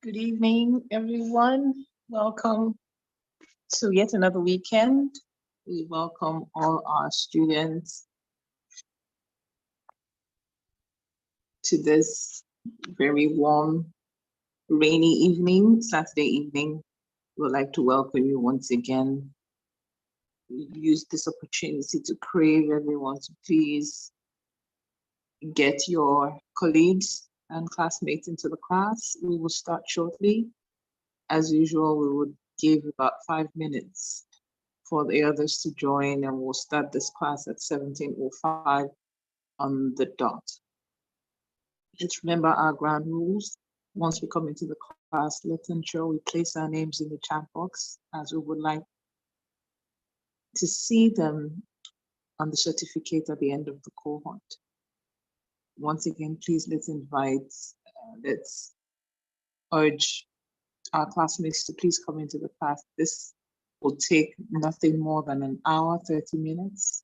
Good evening, everyone. Welcome to yet another weekend. We welcome all our students to this very warm, rainy evening, Saturday evening. We'd like to welcome you once again. We use this opportunity to crave everyone to please get your colleagues and classmates into the class. We will start shortly. As usual, we would give about 5 minutes for the others to join, and we'll start this class at 17:05 on the dot. Let's remember our ground rules. Once we come into the class, let's ensure we place our names in the chat box, as we would like to see them on the certificate at the end of the cohort. Once again, please let's urge our classmates to please come into the class. This will take nothing more than an hour, 30 minutes,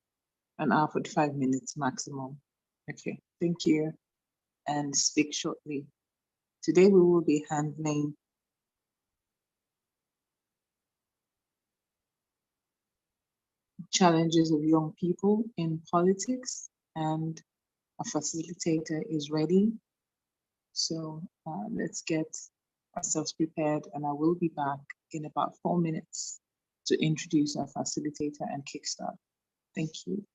an hour, 45 minutes maximum. Okay, thank you, and speak shortly. Today we will be handling challenges of young people in politics, and a facilitator is ready. So let's get ourselves prepared, and I will be back in about 4 minutes to introduce our facilitator and kickstart. Thank you.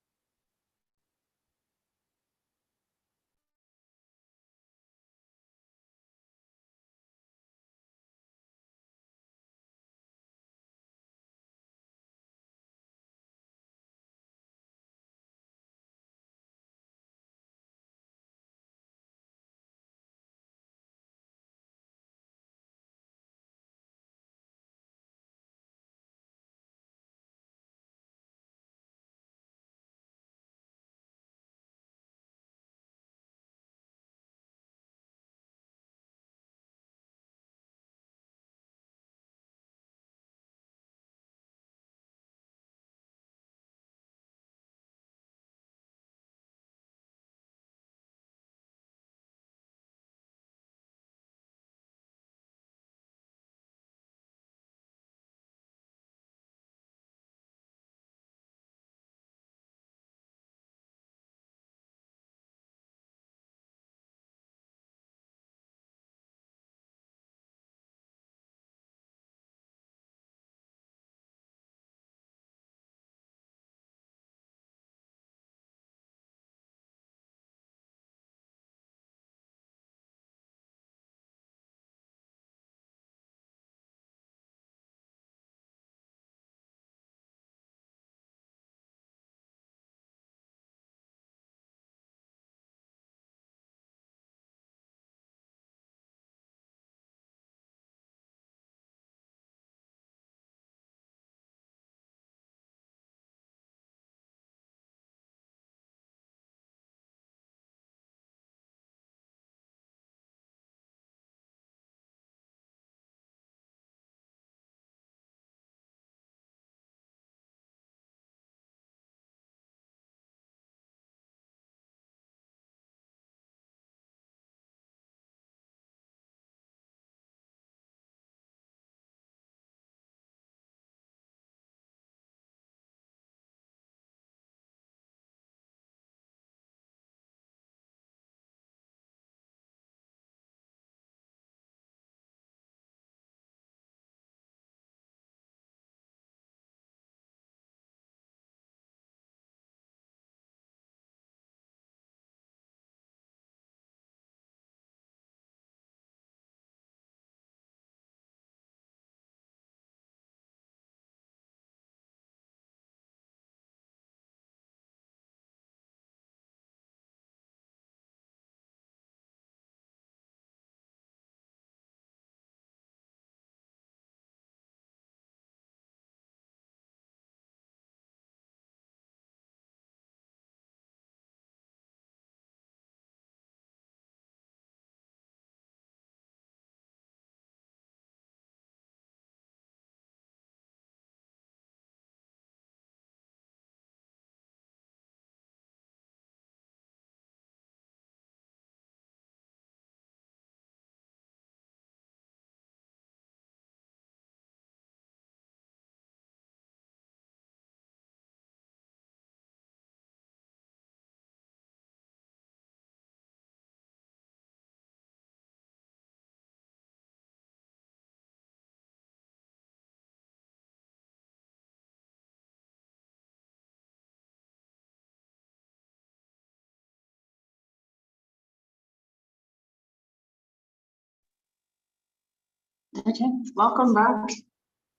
Okay, welcome back,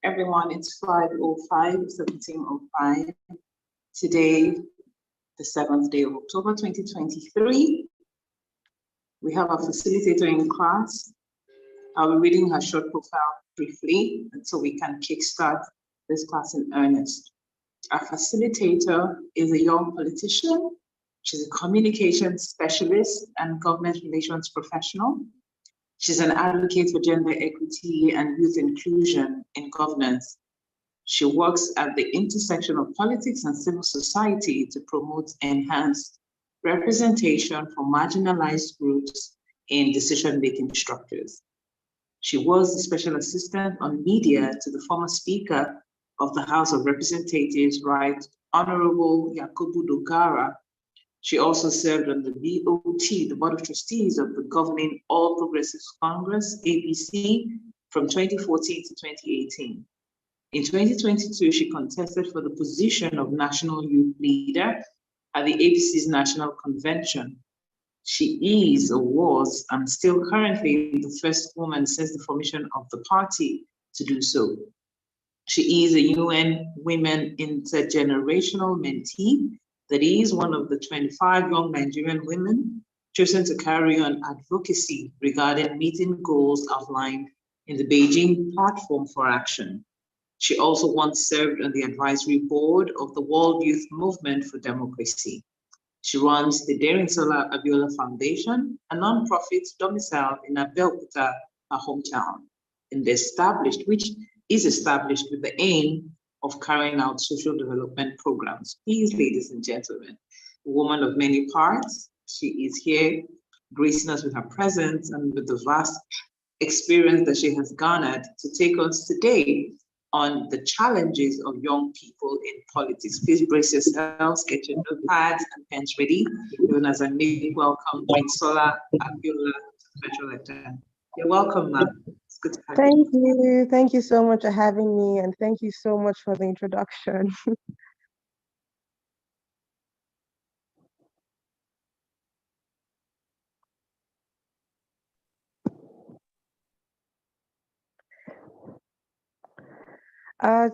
everyone. It's 17:05. Today, the 7th day of October 2023. We have a facilitator in class. I'll be reading her short profile briefly so we can kickstart this class in earnest. Our facilitator is a young politician. She's a communications specialist and government relations professional. She's an advocate for gender equity and youth inclusion in governance. She works at the intersection of politics and civil society to promote enhanced representation for marginalized groups in decision-making structures. She was the special assistant on media to the former Speaker of the House of Representatives, Right Honorable Yakubu Dogara. She also served on the BOT, the Board of Trustees of the governing All Progressives Congress, APC, from 2014 to 2018. In 2022, she contested for the position of National Youth Leader at the APC's National Convention. She is or was and still currently the first woman since the formation of the party to do so. She is a UN Women Intergenerational Mentee, that is one of the 25 young Nigerian women chosen to carry on advocacy regarding meeting goals outlined in the Beijing Platform for Action. She also once served on the advisory board of the World Youth Movement for Democracy. She runs the Daring-Sola Abiola Foundation, a nonprofit domiciled in Abeokuta, her hometown, which is established with the aim of carrying out social development programs. Please, ladies and gentlemen, a woman of many parts, she is here gracing us with her presence and with the vast experience that she has garnered to take us today on the challenges of young people in politics. Please brace yourselves, get your notepads and pens ready, even as I make welcome Daring-Sola Abiola, Special Lecturer. You're welcome, ma'am. It's good to have you. Thank you. Thank you so much for having me, and thank you so much for the introduction.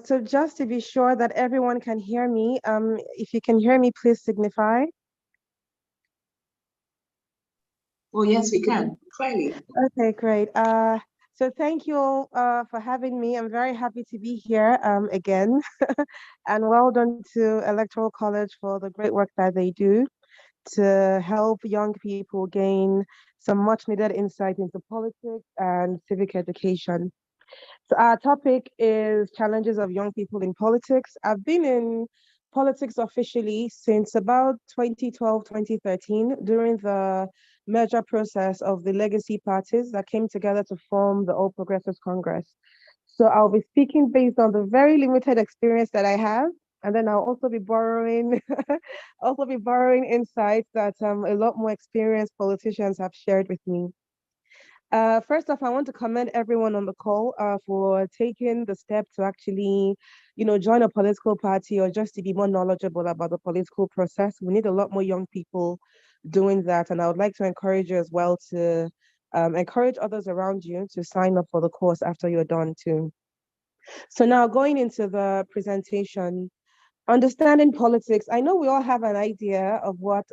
So just to be sure that everyone can hear me, if you can hear me, please signify. Oh, yes, we can, clearly. Okay, great. So thank you all for having me. I'm very happy to be here again. And well done to Electoral College for the great work that they do to help young people gain some much needed insight into politics and civic education. So our topic is challenges of young people in politics. I've been in politics officially since about 2012, 2013, during the merger process of the legacy parties that came together to form the All Progressives Congress. So I'll be speaking based on the very limited experience that I have, and then I'll also be borrowing insights that a lot more experienced politicians have shared with me. First off, I want to commend everyone on the call for taking the step to actually, join a political party or just to be more knowledgeable about the political process. We need a lot more young people doing that, and I would like to encourage you as well to encourage others around you to sign up for the course after you're done too. So now going into the presentation. Understanding politics, I know we all have an idea of what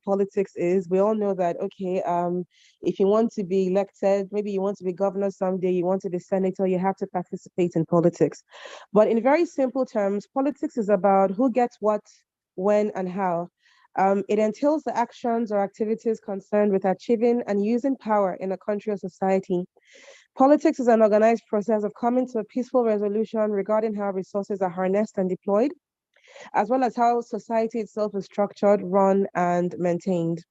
politics is. We all know that, okay, if you want to be elected, maybe you want to be governor someday, you want to be senator, you have to participate in politics. But in very simple terms, politics is about who gets what, when, and how. It entails the actions or activities concerned with achieving and using power in a country or society. Politics is an organized process of coming to a peaceful resolution regarding how resources are harnessed and deployed, as well as how society itself is structured, run, and maintained.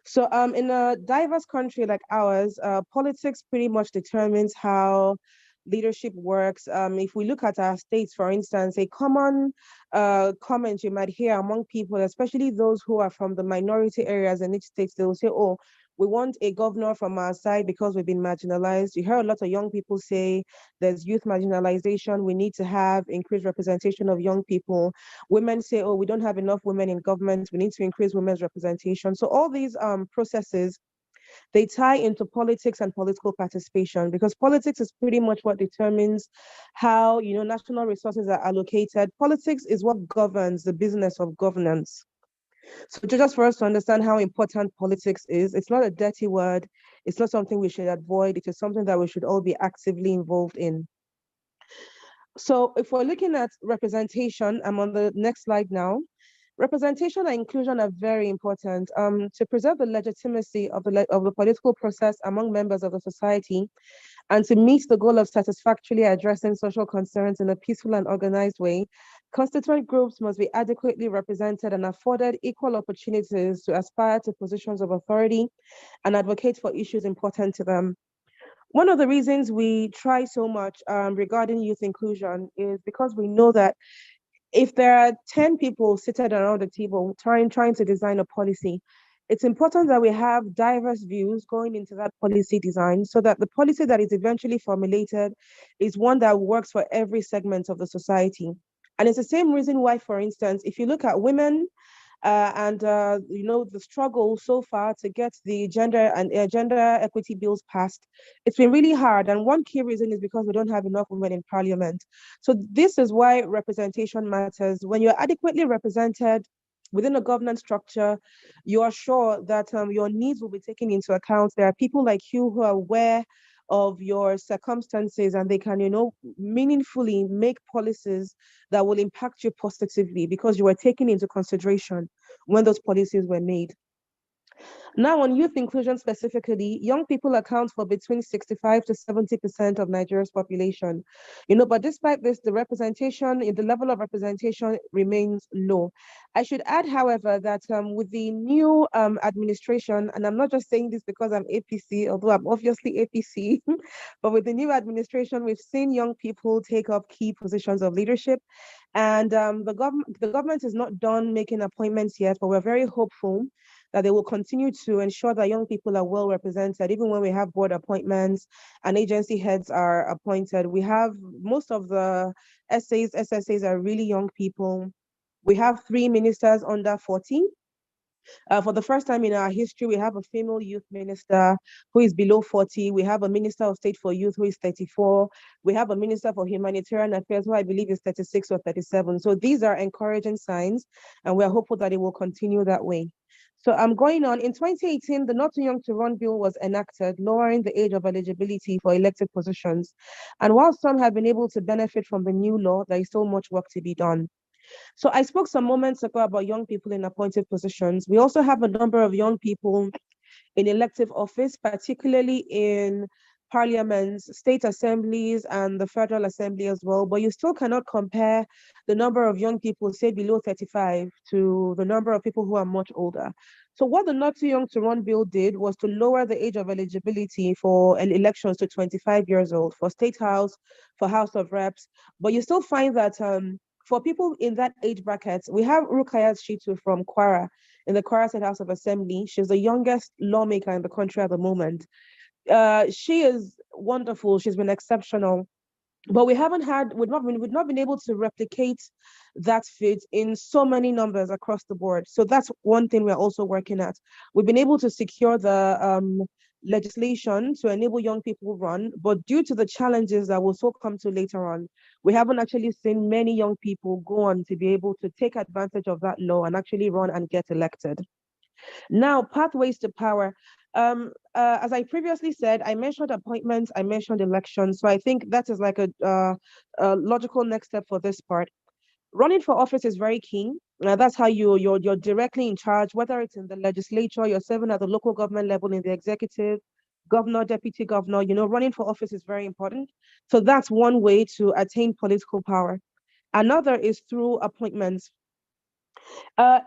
So in a diverse country like ours, politics pretty much determines how leadership works. If we look at our states, for instance, a common comment you might hear among people, especially those who are from the minority areas in each state, they will say, oh, we want a governor from our side because we've been marginalized. You hear a lot of young people say there's youth marginalization. We need to have increased representation of young people. Women say, oh, we don't have enough women in government. We need to increase women's representation. So all these processes They tie into politics and political participation, because politics is pretty much what determines how, national resources are allocated. Politics is what governs the business of governance. So just for us to understand how important politics is, it's not a dirty word. It's not something we should avoid. It is something that we should all be actively involved in. So if we're looking at representation, I'm on the next slide now. Representation and inclusion are very important to preserve the legitimacy of the political process among members of the society, and to meet the goal of satisfactorily addressing social concerns in a peaceful and organized way. Constituent groups must be adequately represented and afforded equal opportunities to aspire to positions of authority and advocate for issues important to them. One of the reasons we try so much regarding youth inclusion is because we know that if there are 10 people seated around the table trying to design a policy, it's important that we have diverse views going into that policy design, so that the policy that is eventually formulated is one that works for every segment of the society. And it's the same reason why, for instance, if you look at women and the struggle so far to get the gender equity bills passed, it's been really hard. And one key reason is because we don't have enough women in parliament. So this is why representation matters. When you're adequately represented within a governance structure, you are sure that your needs will be taken into account. There are people like you who are aware of your circumstances, and they can, meaningfully make policies that will impact you positively because you were taken into consideration when those policies were made. Now, on youth inclusion specifically, young people account for between 65 to 70% of Nigeria's population. But despite this, the level of representation remains low. I should add, however, that with the new administration, and I'm not just saying this because I'm APC, although I'm obviously APC, but with the new administration, we've seen young people take up key positions of leadership. And the government is not done making appointments yet, but we're very hopeful that they will continue to ensure that young people are well represented. Even when we have board appointments and agency heads are appointed, we have most of the SAs, SSAs are really young people. We have 3 ministers under 40. For the first time in our history, we have a female youth minister who is below 40. We have a minister of state for youth who is 34. We have a minister for humanitarian affairs who I believe is 36 or 37. So these are encouraging signs, and we're hopeful that it will continue that way. So I'm going on. In 2018, the Not Too Young to Run bill was enacted, lowering the age of eligibility for elected positions. And while some have been able to benefit from the new law, there is still much work to be done. So I spoke some moments ago about young people in appointed positions. We also have a number of young people in elective office, particularly in parliaments, state assemblies, and the Federal Assembly as well. But you still cannot compare the number of young people, say below 35, to the number of people who are much older. So what the Not Too Young to Run bill did was to lower the age of eligibility for elections to 25 years old for State House, for House of Reps. But you still find that for people in that age bracket, we have Rukayat Shitu from Kwara in the Kwara State House of Assembly. She's the youngest lawmaker in the country at the moment. She is wonderful. She's been exceptional. But we've not been able to replicate that fit in so many numbers across the board. So that's one thing we're also working at. We've been able to secure the legislation to enable young people run, but due to the challenges that we'll so come to later on, we haven't actually seen many young people go on to be able to take advantage of that law and actually run and get elected. Now, pathways to power. As I previously said, I mentioned appointments, I mentioned elections. So I think that is like a logical next step for this part. Running for office is very key. That's how you're directly in charge, whether it's in the legislature, you're serving at the local government level, in the executive, governor, deputy governor. Running for office is very important. So that's one way to attain political power. Another is through appointments.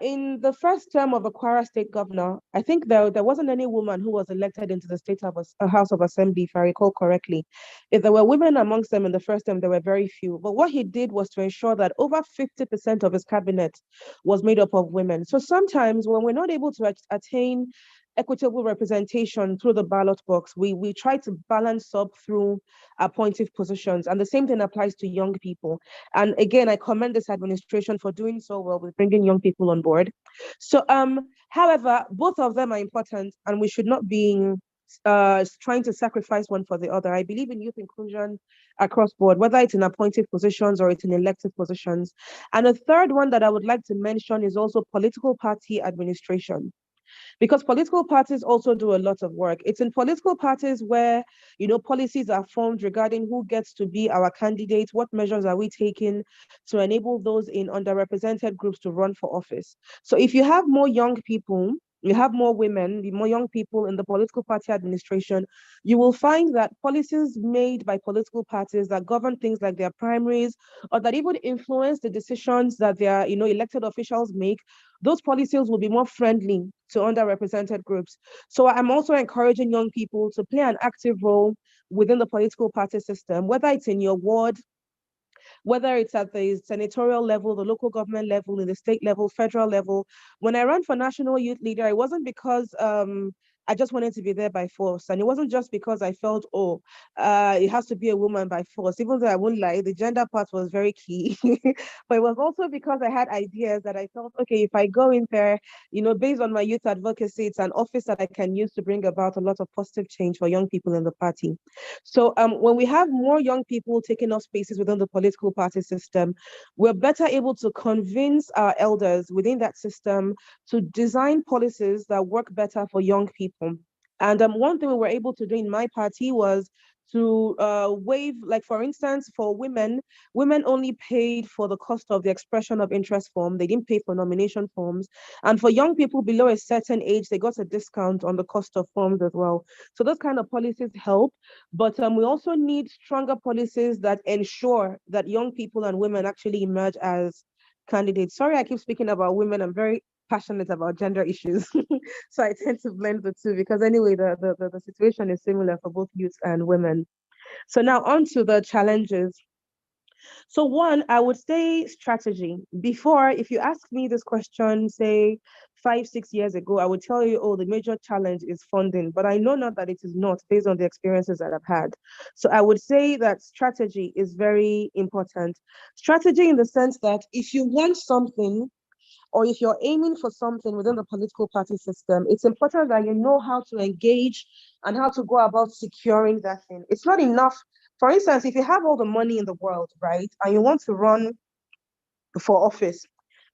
In the first term of a Kwara state governor, I think there wasn't any woman who was elected into the House of Assembly, if I recall correctly. If there were women amongst them in the first term, there were very few. But what he did was to ensure that over 50% of his cabinet was made up of women. So sometimes when we're not able to attain equitable representation through the ballot box, we try to balance up through appointive positions. And the same thing applies to young people. And again, I commend this administration for doing so well with bringing young people on board. So, however, both of them are important, and we should not be trying to sacrifice one for the other. I believe in youth inclusion across board, whether it's in appointed positions or it's in elected positions. And a third one that I would like to mention is also political party administration, because political parties also do a lot of work. It's in political parties where, policies are formed regarding who gets to be our candidate, what measures are we taking to enable those in underrepresented groups to run for office. So if you have more young people, you have more women, more young people in the political party administration, you will find that policies made by political parties that govern things like their primaries, or that even influence the decisions that their, elected officials make, those policies will be more friendly to underrepresented groups. So I'm also encouraging young people to play an active role within the political party system, whether it's in your ward, whether it's at the senatorial level, the local government level, in the state level, federal level. When I ran for national youth leader, it wasn't because I just wanted to be there by force. And it wasn't just because I felt, it has to be a woman by force. Even though I wouldn't lie, the gender part was very key. But it was also because I had ideas that I felt, okay, if I go in there, based on my youth advocacy, it's an office that I can use to bring about a lot of positive change for young people in the party. So when we have more young people taking up spaces within the political party system, we're better able to convince our elders within that system to design policies that work better for young people. And one thing we were able to do in my party was to waive, like for instance, for women only paid for the cost of the expression of interest form. They didn't pay for nomination forms. And for young people below a certain age, they got a discount on the cost of forms as well. So those kind of policies help. But we also need stronger policies that ensure that young people and women actually emerge as candidates. Sorry, I keep speaking about women. I'm very passionate about gender issues. So I tend to blend the two because anyway, the situation is similar for both youth and women. So now on to the challenges. So one, I would say strategy. Before, if you ask me this question, say 5, 6 years ago, I would tell you, oh, the major challenge is funding. But I know now that it is not based on the experiences that I've had. So I would say that strategy is very important. Strategy in the sense that if you want something, or if you're aiming for something within the political party system, it's important that you know how to engage and how to go about securing that thing. It's not enough. For instance, if you have all the money in the world, right, and you want to run for office,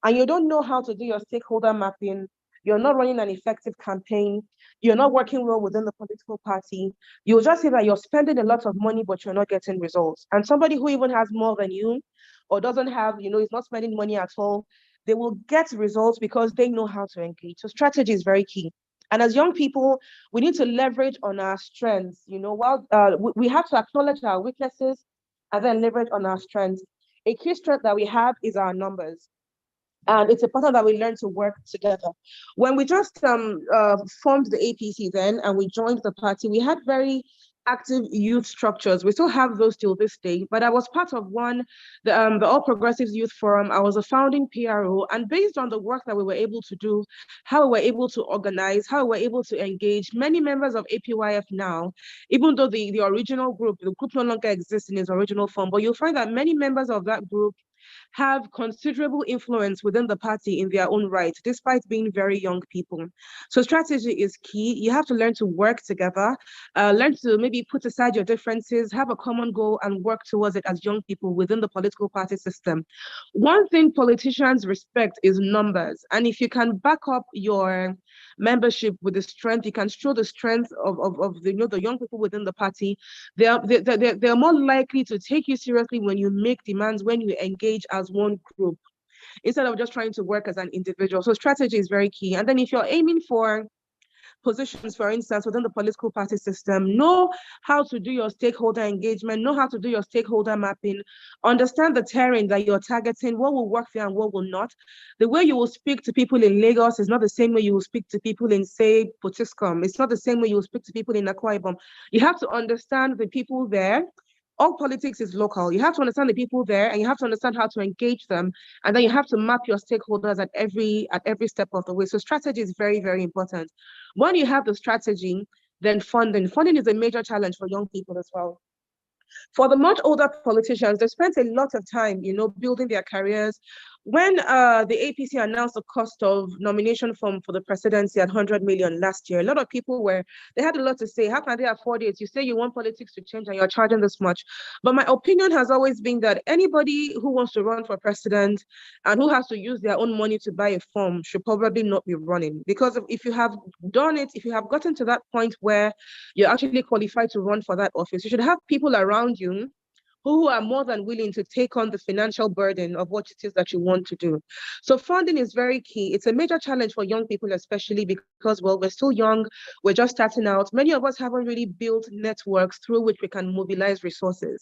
and you don't know how to do your stakeholder mapping, you're not running an effective campaign, you're not working well within the political party, you'll just say that you're spending a lot of money, but you're not getting results. And somebody who even has more than you or doesn't have, is not spending money at all, they will get results because they know how to engage. So strategy is very key. And as young people, we need to leverage on our strengths. While we have to acknowledge our weaknesses and then leverage on our strengths. A key strength that we have is our numbers. And it's important that we learn to work together. When we just formed the APC then and we joined the party, we had very active youth structures. We still have those till this day, but I was part of one, the All Progressives Youth Forum. I was a founding PRO, and based on the work that we were able to do, how we were able to organize, how we were able to engage many members of APYF now, even though the original group, the group no longer exists in its original form, but you'll find that many members of that group have considerable influence within the party in their own right, despite being very young people. So strategy is key. You have to learn to work together, learn to maybe put aside your differences, have a common goal and work towards it as young people within the political party system. One thing politicians respect is numbers. And if you can back up your membership with the strength, you can show the strength of the young people within the party, they're more likely to take you seriously when you make demands, when you engage as one group, instead of just trying to work as an individual. So strategy is very key. And then if you're aiming for positions, for instance, within the political party system, know how to do your stakeholder engagement, know how to do your stakeholder mapping, understand the terrain that you're targeting, what will work there and what will not. The way you will speak to people in Lagos is not the same way you will speak to people in, say, Potiskum. It's not the same way you will speak to people in Akwa Ibom. You have to understand the people there. All politics is local. You have to understand the people there, and you have to understand how to engage them, and then you have to map your stakeholders at every step of the way. So strategy is very, very important. When you have the strategy, then funding is a major challenge for young people as well. For the much older politicians, they spent a lot of time, building their careers, when the APC announced the cost of nomination form for the presidency at 100 million last year, a lot of people they had a lot to say. How can they afford it? You say you want politics to change and you're charging this much. But my opinion has always been that anybody who wants to run for president and who has to use their own money to buy a form should probably not be running. Because if you have done it, if you have gotten to that point where you're actually qualified to run for that office, you should have people around you who are more than willing to take on the financial burden of what it is that you want to do. So funding is very key. It's a major challenge for young people, especially because, well, we're still young, we're just starting out. Many of us haven't really built networks through which we can mobilize resources.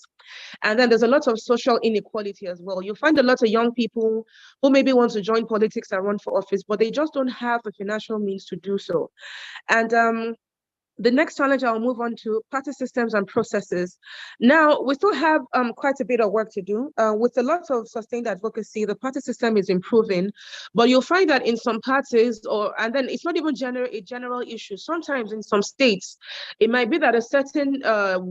And then there's a lot of social inequality as well. You'll find a lot of young people who maybe want to join politics and run for office, but they just don't have the financial means to do so. And the next challenge I'll move on to, party systems and processes. Now, we still have quite a bit of work to do. With a lot of sustained advocacy, the party system is improving, but you'll find that in some parties, and then it's not even a general issue. Sometimes in some states, it might be that a certain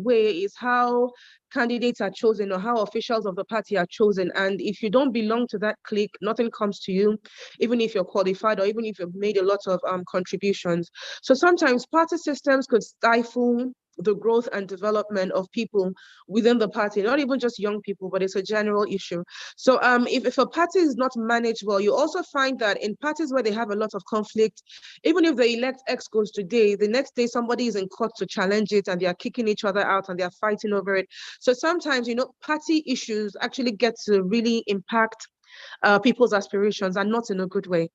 way is how candidates are chosen or how officials of the party are chosen. And if you don't belong to that clique, nothing comes to you, even if you're qualified or even if you've made a lot of contributions. So sometimes party systems could stifle the growth and development of people within the party, not even just young people, but it's a general issue. So if a party is not managed well, you also find that in parties where they have a lot of conflict, even if they elect excos today, the next day somebody is in court to challenge it and they are kicking each other out and they are fighting over it. So sometimes, party issues actually get to really impact people's aspirations, and not in a good way.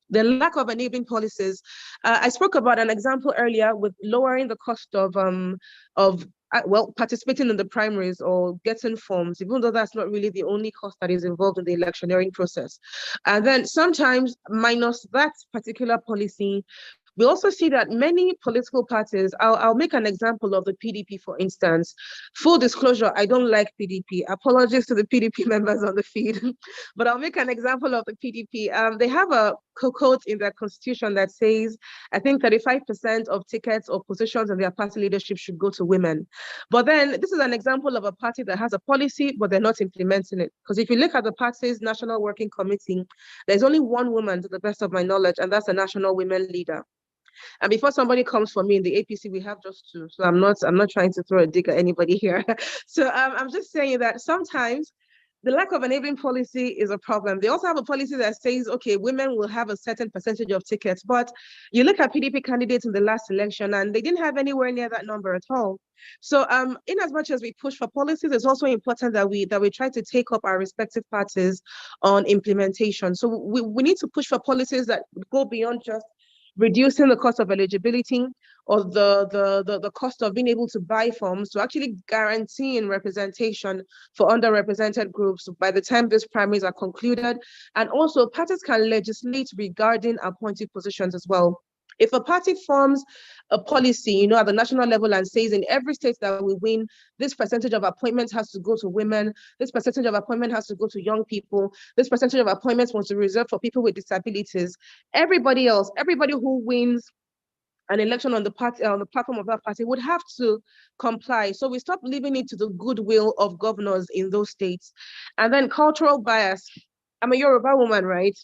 The lack of enabling policies. I spoke about an example earlier with lowering the cost of participating in the primaries or getting forms, even though that's not really the only cost that is involved in the electioneering process. And then sometimes, minus that particular policy, we also see that many political parties, I'll make an example of the PDP, for instance. Full disclosure, I don't like PDP. Apologies to the PDP members on the feed, but I'll make an example of the PDP. They have a quote in their constitution that says, I think 35% of tickets or positions in their party leadership should go to women. But then this is an example of a party that has a policy, but they're not implementing it. Because if you look at the party's National Working Committee, there's only one woman, to the best of my knowledge, and that's a national women leader. And before somebody comes for me in the APC, we have just two. So I'm not trying to throw a dig at anybody here. So I'm just saying that sometimes the lack of enabling policy is a problem. They also have a policy that says, okay, women will have a certain percentage of tickets, but you look at PDP candidates in the last election and they didn't have anywhere near that number at all. So in as much as we push for policies, it's also important that we try to take up our respective parties on implementation. So we need to push for policies that go beyond just reducing the cost of eligibility or the cost of being able to buy forms, to actually guaranteeing representation for underrepresented groups by the time these primaries are concluded. And also parties can legislate regarding appointed positions as well. If a party forms a policy, at the national level and says in every state that we win, this percentage of appointments has to go to women, this percentage of appointment has to go to young people, this percentage of appointments was reserved for people with disabilities, everybody who wins an election on the platform of that party would have to comply. So we stop leaving it to the goodwill of governors in those states. And then cultural bias. I'm a Yoruba woman, right?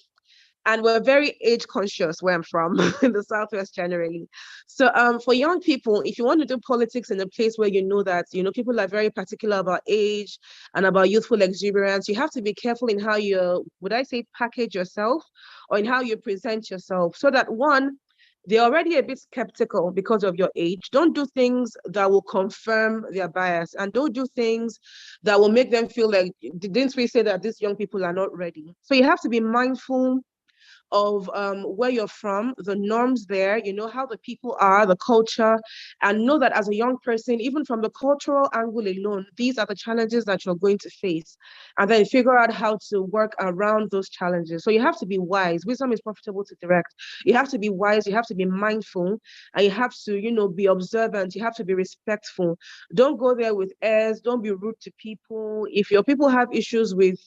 And we're very age conscious where I'm from, in the Southwest generally. So for young people, if you want to do politics in a place where you know that, people are very particular about age and about youthful exuberance, you have to be careful in how you, package yourself, or in how you present yourself, so that one, they're already a bit skeptical because of your age. Don't do things that will confirm their bias, and don't do things that will make them feel like, didn't we say that these young people are not ready? So you have to be mindful of where you're from, the norms there, how the people are, the culture, and know that as a young person, even from the cultural angle alone, these are the challenges that you're going to face. And then figure out how to work around those challenges. So you have to be wise. Wisdom is profitable to direct. You have to be wise, you have to be mindful, and you have to, be observant, you have to be respectful. Don't go there with airs, don't be rude to people. If your people have issues with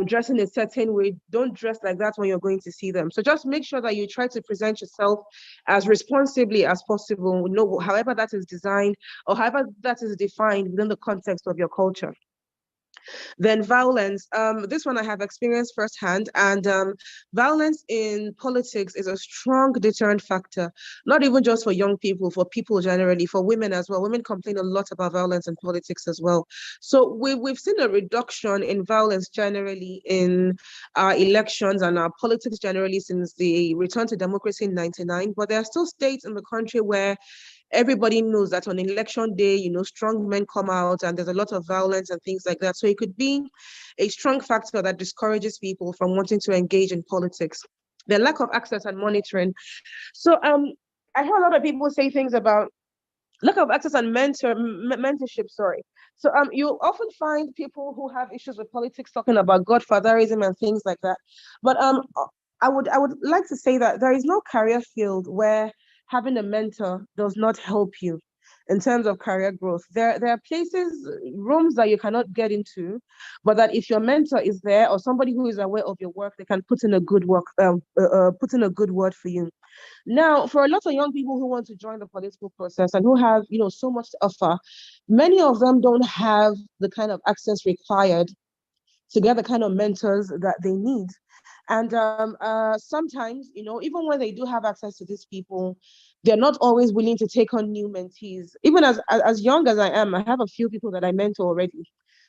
dressing a certain way, don't dress like that when you're going to see them. So just make sure that you try to present yourself as responsibly as possible, however that is designed or however that is defined within the context of your culture. Then violence. This one I have experienced firsthand, and violence in politics is a strong deterrent factor, not even just for young people, for people generally, for women as well. Women complain a lot about violence in politics as well. So we've seen a reduction in violence generally in our elections and our politics generally since the return to democracy in 99. But there are still states in the country where everybody knows that on election day, strong men come out and there's a lot of violence and things like that. So it could be a strong factor that discourages people from wanting to engage in politics. The lack of access and monitoring. So I hear a lot of people say things about lack of access and mentorship, sorry. So you often find people who have issues with politics talking about godfatherism and things like that. But I would like to say that there is no career field where having a mentor does not help you in terms of career growth. There are places, rooms that you cannot get into, but that if your mentor is there or somebody who is aware of your work, they can put in a good put in a good word for you. Now, for a lot of young people who want to join the political process and who have, so much to offer, many of them don't have the kind of access required to get the kind of mentors that they need. And sometimes, even when they do have access to these people, they're not always willing to take on new mentees. Even as young as I am, I have a few people that I mentor already.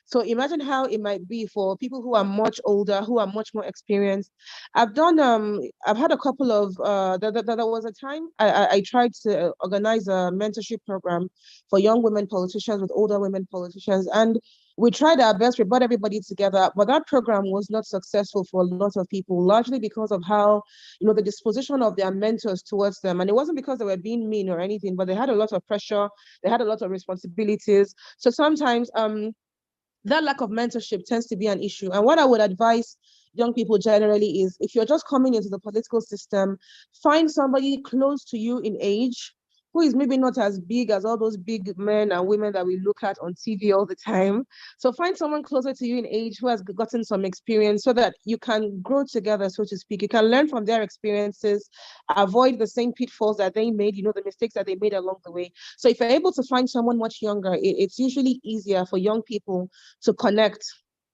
So imagine how it might be for people who are much older, who are much more experienced. I've had a couple of there was a time I tried to organize a mentorship program for young women politicians with older women politicians, and we tried our best. We brought everybody together, but that program was not successful for a lot of people, largely because of how, the disposition of their mentors towards them. And it wasn't because they were being mean or anything, but they had a lot of pressure, they had a lot of responsibilities. So sometimes that lack of mentorship tends to be an issue. And what I would advise young people generally is, if you're just coming into the political system, find somebody close to you in age who is maybe not as big as all those big men and women that we look at on TV all the time. So find someone closer to you in age who has gotten some experience so that you can grow together, so to speak. You can learn from their experiences, avoid the same pitfalls that they made, the mistakes that they made along the way. So if you're able to find someone much younger, it's usually easier for young people to connect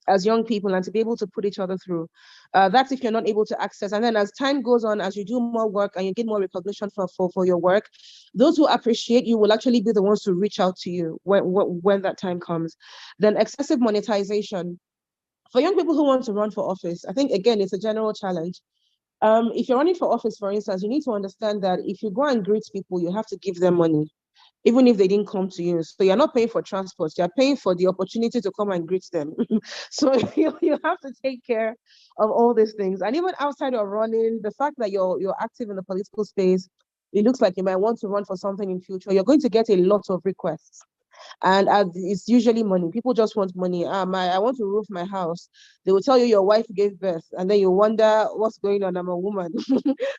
as young people and to be able to put each other through. That's if you're not able to access. And then as time goes on, as you do more work and you get more recognition for your work, those who appreciate you will actually be the ones to reach out to you when that time comes. Then excessive monetization. For young people who want to run for office, I think, again, it's a general challenge. If you're running for office, for instance, you need to understand that if you go and greet people, you have to give them money even if they didn't come to you. So you're not paying for transport, you're paying for the opportunity to come and greet them. So you have to take care of all these things. And even outside of running, the fact that you're active in the political space, it looks like you might want to run for something in future, you're going to get a lot of requests. And it's usually money. People just want money. I want to roof my house. They will tell you your wife gave birth, and then you wonder what's going on. I'm a woman.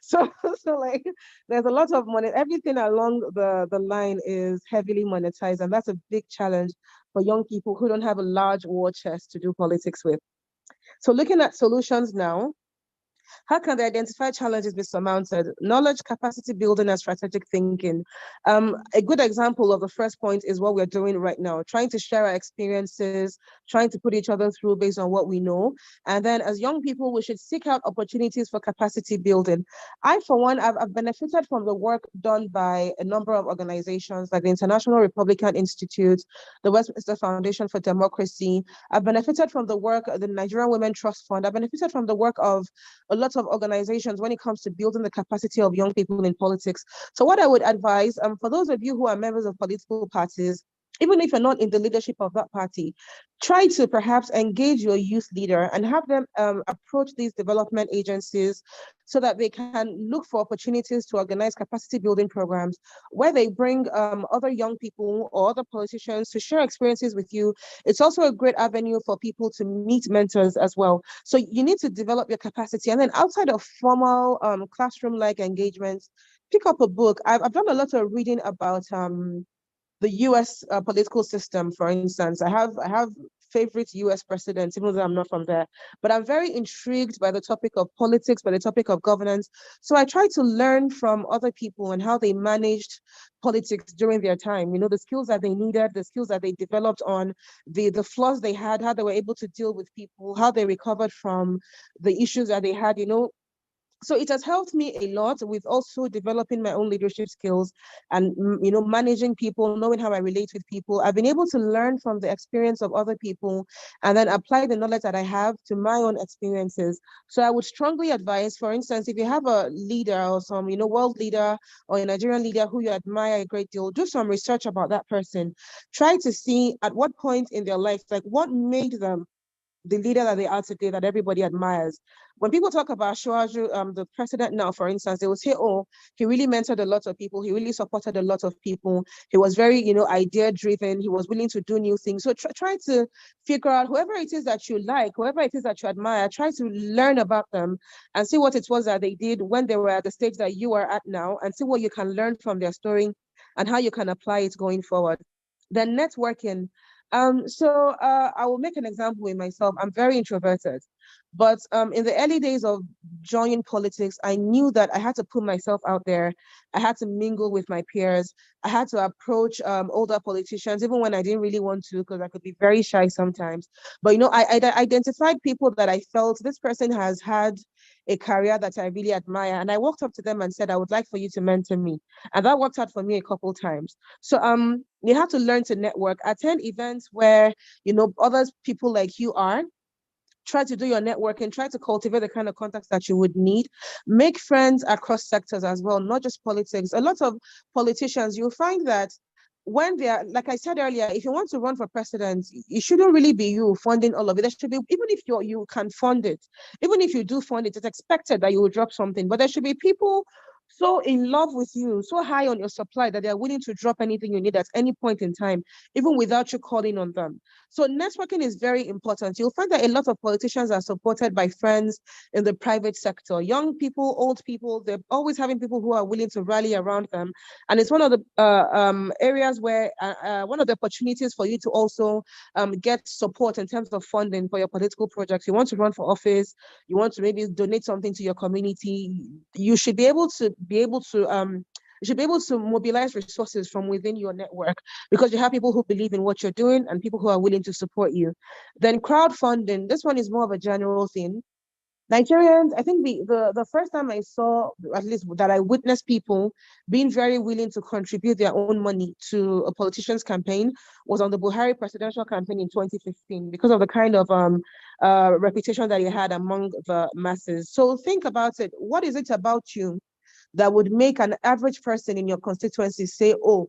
So like, there's a lot of money. Everything along the line is heavily monetized, and that's a big challenge for young people who don't have a large war chest to do politics with. So looking at solutions now, how can the identified challenges be surmounted? Knowledge, capacity building, and strategic thinking. A good example of the first point is what we're doing right now, trying to share our experiences, trying to put each other through based on what we know. And then as young people, we should seek out opportunities for capacity building. I, for one, I've benefited from the work done by a number of organizations like the International Republican Institute, the Westminster Foundation for Democracy. I've benefited from the work of the Nigerian Women Trust Fund. I've benefited from the work of a lot of organizations when it comes to building the capacity of young people in politics. So what I would advise, for those of you who are members of political parties, even if you're not in the leadership of that party, try to perhaps engage your youth leader and have them approach these development agencies so that they can look for opportunities to organize capacity building programs where they bring other young people or other politicians to share experiences with you. It's also a great avenue for people to meet mentors as well. So you need to develop your capacity. And then outside of formal classroom-like engagements, pick up a book. I've done a lot of reading about the US political system, for instance. I have favorite US presidents, even though I'm not from there. But I'm very intrigued by the topic of politics, by the topic of governance. So I try to learn from other people and how they managed politics during their time. You know, the skills that they needed, the skills that they developed on, the flaws they had, how they were able to deal with people, how they recovered from the issues that they had, you know. So it has helped me a lot with also developing my own leadership skills and you know, managing people, knowing how I relate with people. I've been able to learn from the experience of other people and then apply the knowledge that I have to my own experiences. So I would strongly advise, for instance, if you have a leader or some, you know, world leader or a Nigerian leader who you admire a great deal, do some research about that person. Try to see at what point in their life, like what made them the leader that they are today that everybody admires. When people talk about Shoaju, the president now, for instance, they will say, oh, he really mentored a lot of people. He really supported a lot of people. He was very, you know, idea driven. He was willing to do new things. So try to figure out whoever it is that you like, whoever it is that you admire, try to learn about them and see what it was that they did when they were at the stage that you are at now and see what you can learn from their story and how you can apply it going forward. Then networking. I will make an example with myself. I'm very introverted, but in the early days of joining politics, I knew that I had to put myself out there. I had to mingle with my peers. I had to approach older politicians, even when I didn't really want to, because I could be very shy sometimes. But you know, I identified people that I felt this person has had a career that I really admire, and I walked up to them and said, "I would like for you to mentor me," and that worked out for me a couple times. So you have to learn to network, attend events where you know other people like you are. Try to do your networking, try to cultivate the kind of contacts that you would need. Make friends across sectors as well, not just politics. A lot of politicians, you'll find that when they are, like I said earlier, if you want to run for president, it shouldn't really be you funding all of it. There should be, even if you can fund it, even if you do fund it, it's expected that you will drop something. But there should be people so in love with you, so high on your supply that they're willing to drop anything you need at any point in time, even without you calling on them. So networking is very important. You'll find that a lot of politicians are supported by friends in the private sector. Young people, old people, they're always having people who are willing to rally around them. And it's one of the areas where, one of the opportunities for you to also get support in terms of funding for your political projects. You want to run for office, you want to maybe donate something to your community, you should be able to mobilize resources from within your network because you have people who believe in what you're doing and people who are willing to support you. Then crowdfunding, this one is more of a general thing. Nigerians, I think the first time I saw, at least that I witnessed people being very willing to contribute their own money to a politician's campaign was on the Buhari presidential campaign in 2015 because of the kind of reputation that he had among the masses. So think about it. What is it about you that would make an average person in your constituency say, oh,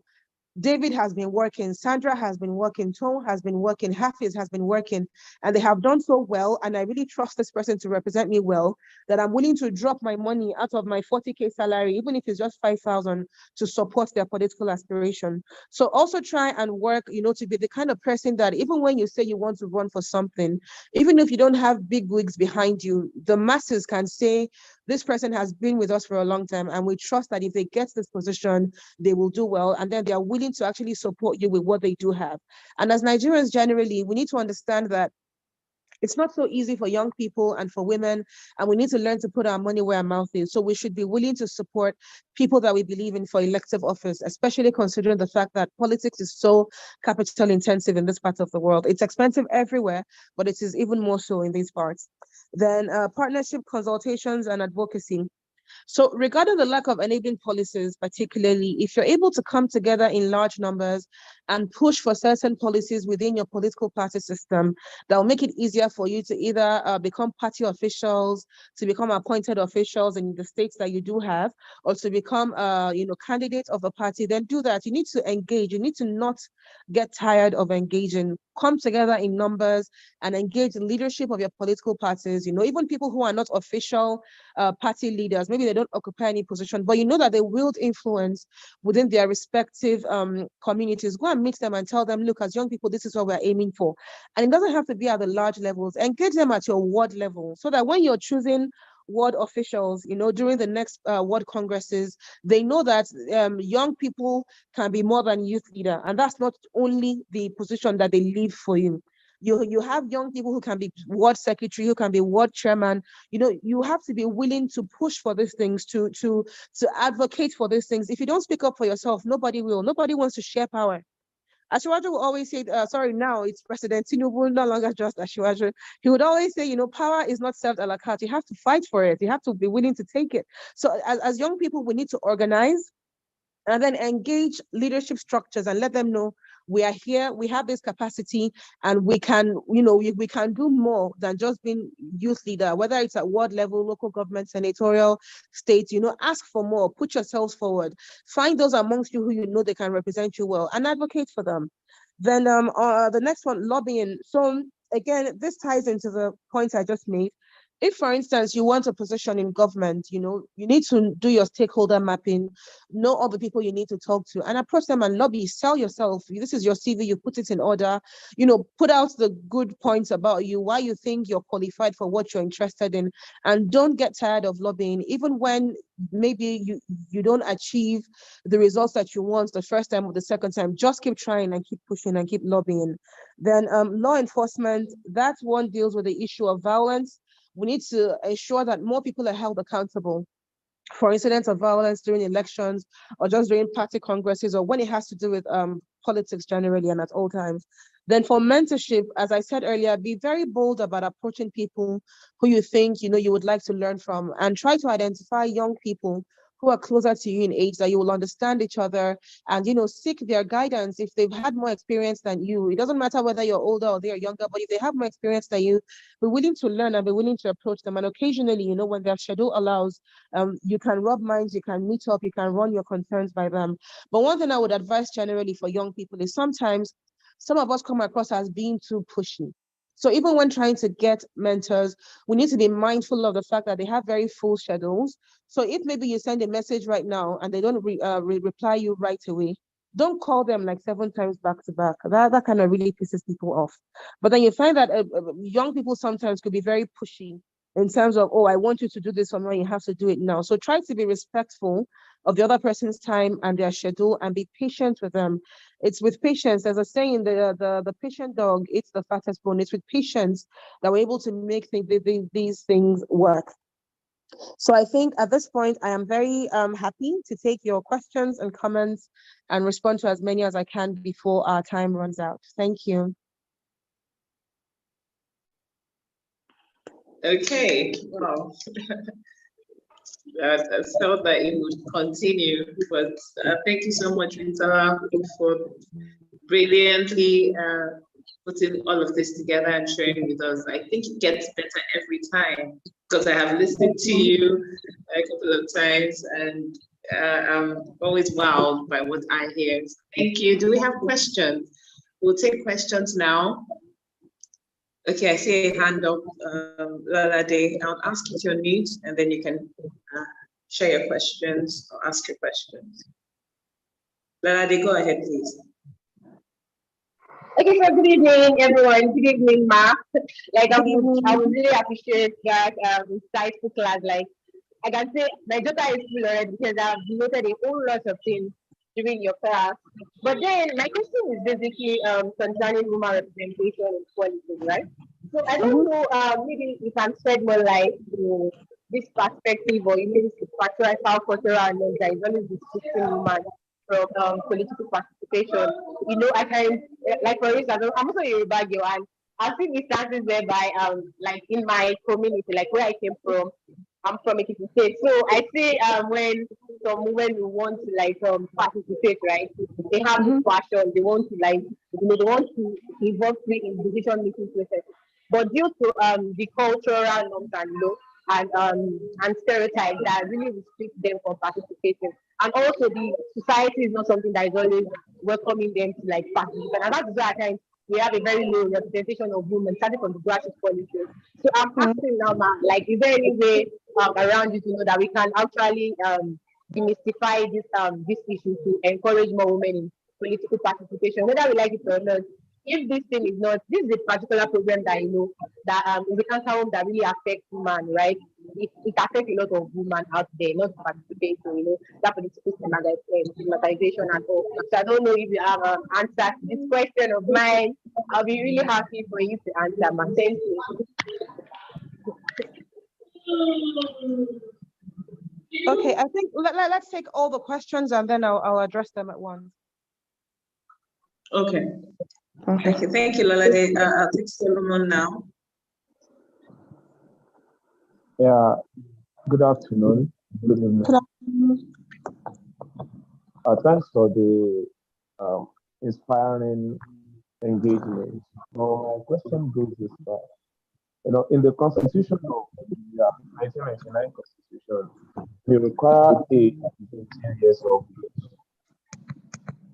David has been working, Sandra has been working, Tom has been working, Hafiz has been working, and they have done so well. And I really trust this person to represent me well, that I'm willing to drop my money out of my 40K salary, even if it's just 5,000 to support their political aspiration. So also try and work, you know, to be the kind of person that even when you say you want to run for something, even if you don't have big wigs behind you, the masses can say, this person has been with us for a long time, and we trust that if they get this position, they will do well, and then they are willing to actually support you with what they do have. And as Nigerians generally, we need to understand that it's not so easy for young people and for women, and we need to learn to put our money where our mouth is. So we should be willing to support people that we believe in for elective office, especially considering the fact that politics is so capital intensive in this part of the world. It's expensive everywhere, but it is even more so in these parts. Then partnership consultations and advocacy. So regarding the lack of enabling policies, particularly, if you're able to come together in large numbers and push for certain policies within your political party system, that will make it easier for you to either become party officials, to become appointed officials in the states that you do have, or to become, candidate of a party, then do that. You need to engage. You need to not get tired of engaging. Come together in numbers and engage the leadership of your political parties. You know, even people who are not official party leaders, maybe they don't occupy any position, but you know that they wield influence within their respective communities. Go and meet them and tell them, look, as young people, this is what we're aiming for. And it doesn't have to be at the large levels. Engage them at your ward level so that when you're choosing ward officials, you know, during the next ward congresses, they know that young people can be more than youth leader. And that's not only the position that they leave for you. You have young people who can be ward secretary, who can be ward chairman. You have to be willing to push for these things, to advocate for these things. If you don't speak up for yourself, nobody will. Nobody wants to share power. Ashwaju will always say, sorry, now it's President Tinubu, no longer just Ashwaju. He would always say, power is not served a la carte. You have to fight for it. You have to be willing to take it. So as young people, we need to organize and then engage leadership structures and let them know we are here, we have this capacity, and we can, we can do more than just being youth leader, whether it's at ward level, local government, senatorial, state, ask for more, put yourselves forward, find those amongst you who they can represent you well, and advocate for them. Then the next one, lobbying. So again, this ties into the points I just made. If, for instance, you want a position in government, you need to do your stakeholder mapping, know all the people you need to talk to, and approach them and lobby, sell yourself. This is your CV, you put it in order, put out the good points about you, why you think you're qualified for what you're interested in, and don't get tired of lobbying, even when maybe you don't achieve the results that you want the first time or the second time. Just keep trying and keep pushing and keep lobbying. Then law enforcement, that one deals with the issue of violence. We need to ensure that more people are held accountable for incidents of violence during elections or just during party congresses or when it has to do with politics generally and at all times. Then for mentorship, as I said earlier, be very bold about approaching people who you think, you would like to learn from, and try to identify young people who are closer to you in age, that you will understand each other, and seek their guidance if they've had more experience than you. It doesn't matter whether you're older or they're younger, but if they have more experience than you, be willing to learn and be willing to approach them. And occasionally, when their schedule allows, you can rub minds, you can meet up, you can run your concerns by them. But one thing I would advise generally for young people is sometimes some of us come across as being too pushy. So even when trying to get mentors, we need to be mindful of the fact that they have very full schedules. So if maybe you send a message right now and they don't reply you right away, don't call them like 7 times back to back. That kind of really pisses people off. But then you find that young people sometimes could be very pushy in terms of, oh, I want you to do this for me, you have to do it now. So try to be respectful of the other person's time and their schedule and be patient with them. It's with patience, there's a saying, the patient dog eats the fattest bone. It's with patience that we're able to make these things work. So I think at this point, I am very happy to take your questions and comments and respond to as many as I can before our time runs out. Thank you. Okay, wow. I felt that it would continue, but thank you so much, Rita, for brilliantly putting all of this together and sharing with us. I think it gets better every time because I have listened to you a couple of times and I'm always wowed by what I hear. Thank you. Do we have questions? We'll take questions now. Okay, I see a hand up, Lalade. I'll ask you to unmute and then you can share your questions or ask your questions. Lalade, go ahead, please. Okay, so good evening, everyone. Good evening, Ma. I would really appreciate that insightful class. I can say my daughter is full already because I've noted a whole lot of things during your class. But then my question is basically concerning women representation in politics, right? So I don't know, maybe you can shed more light to this perspective or maybe this patriarchal cultural and that is always restricting women from political participation. I can, like for instance, I'm also a Yoruba girl, and I've seen instances whereby, like in my community, like where I came from, I'm from Ekiti State. So I say when some women want to participate, right? They have this passion. They want to they want to involve in decision making process. But due to the cultural norms and stereotypes that really restrict them from participating, and also the society is not something that is always welcoming them to participate. And that's why at times we have a very low representation of women starting from the grassroots politics. So I'm asking now, is there any way around you to know that we can actually demystify this issue to encourage more women in political participation, whether we like it or not? if this thing is not, this is a particular problem that that is a cancer home that really affects women, right? It affects a lot of women out there not to participate in, that political stigmatization and all. So I don't know if you have an answer to this question of mine. I'll be really happy for you to answer, ma. Thank you. Okay, I think let's take all the questions and then I'll address them at once. Okay. Okay, thank you, Lalade. I'll take Solomon now. Yeah, good afternoon. Good evening. Good afternoon. Thanks for the inspiring engagement. My question goes this far. In the Constitution of the 1999 Constitution, we require age of 18 years of age.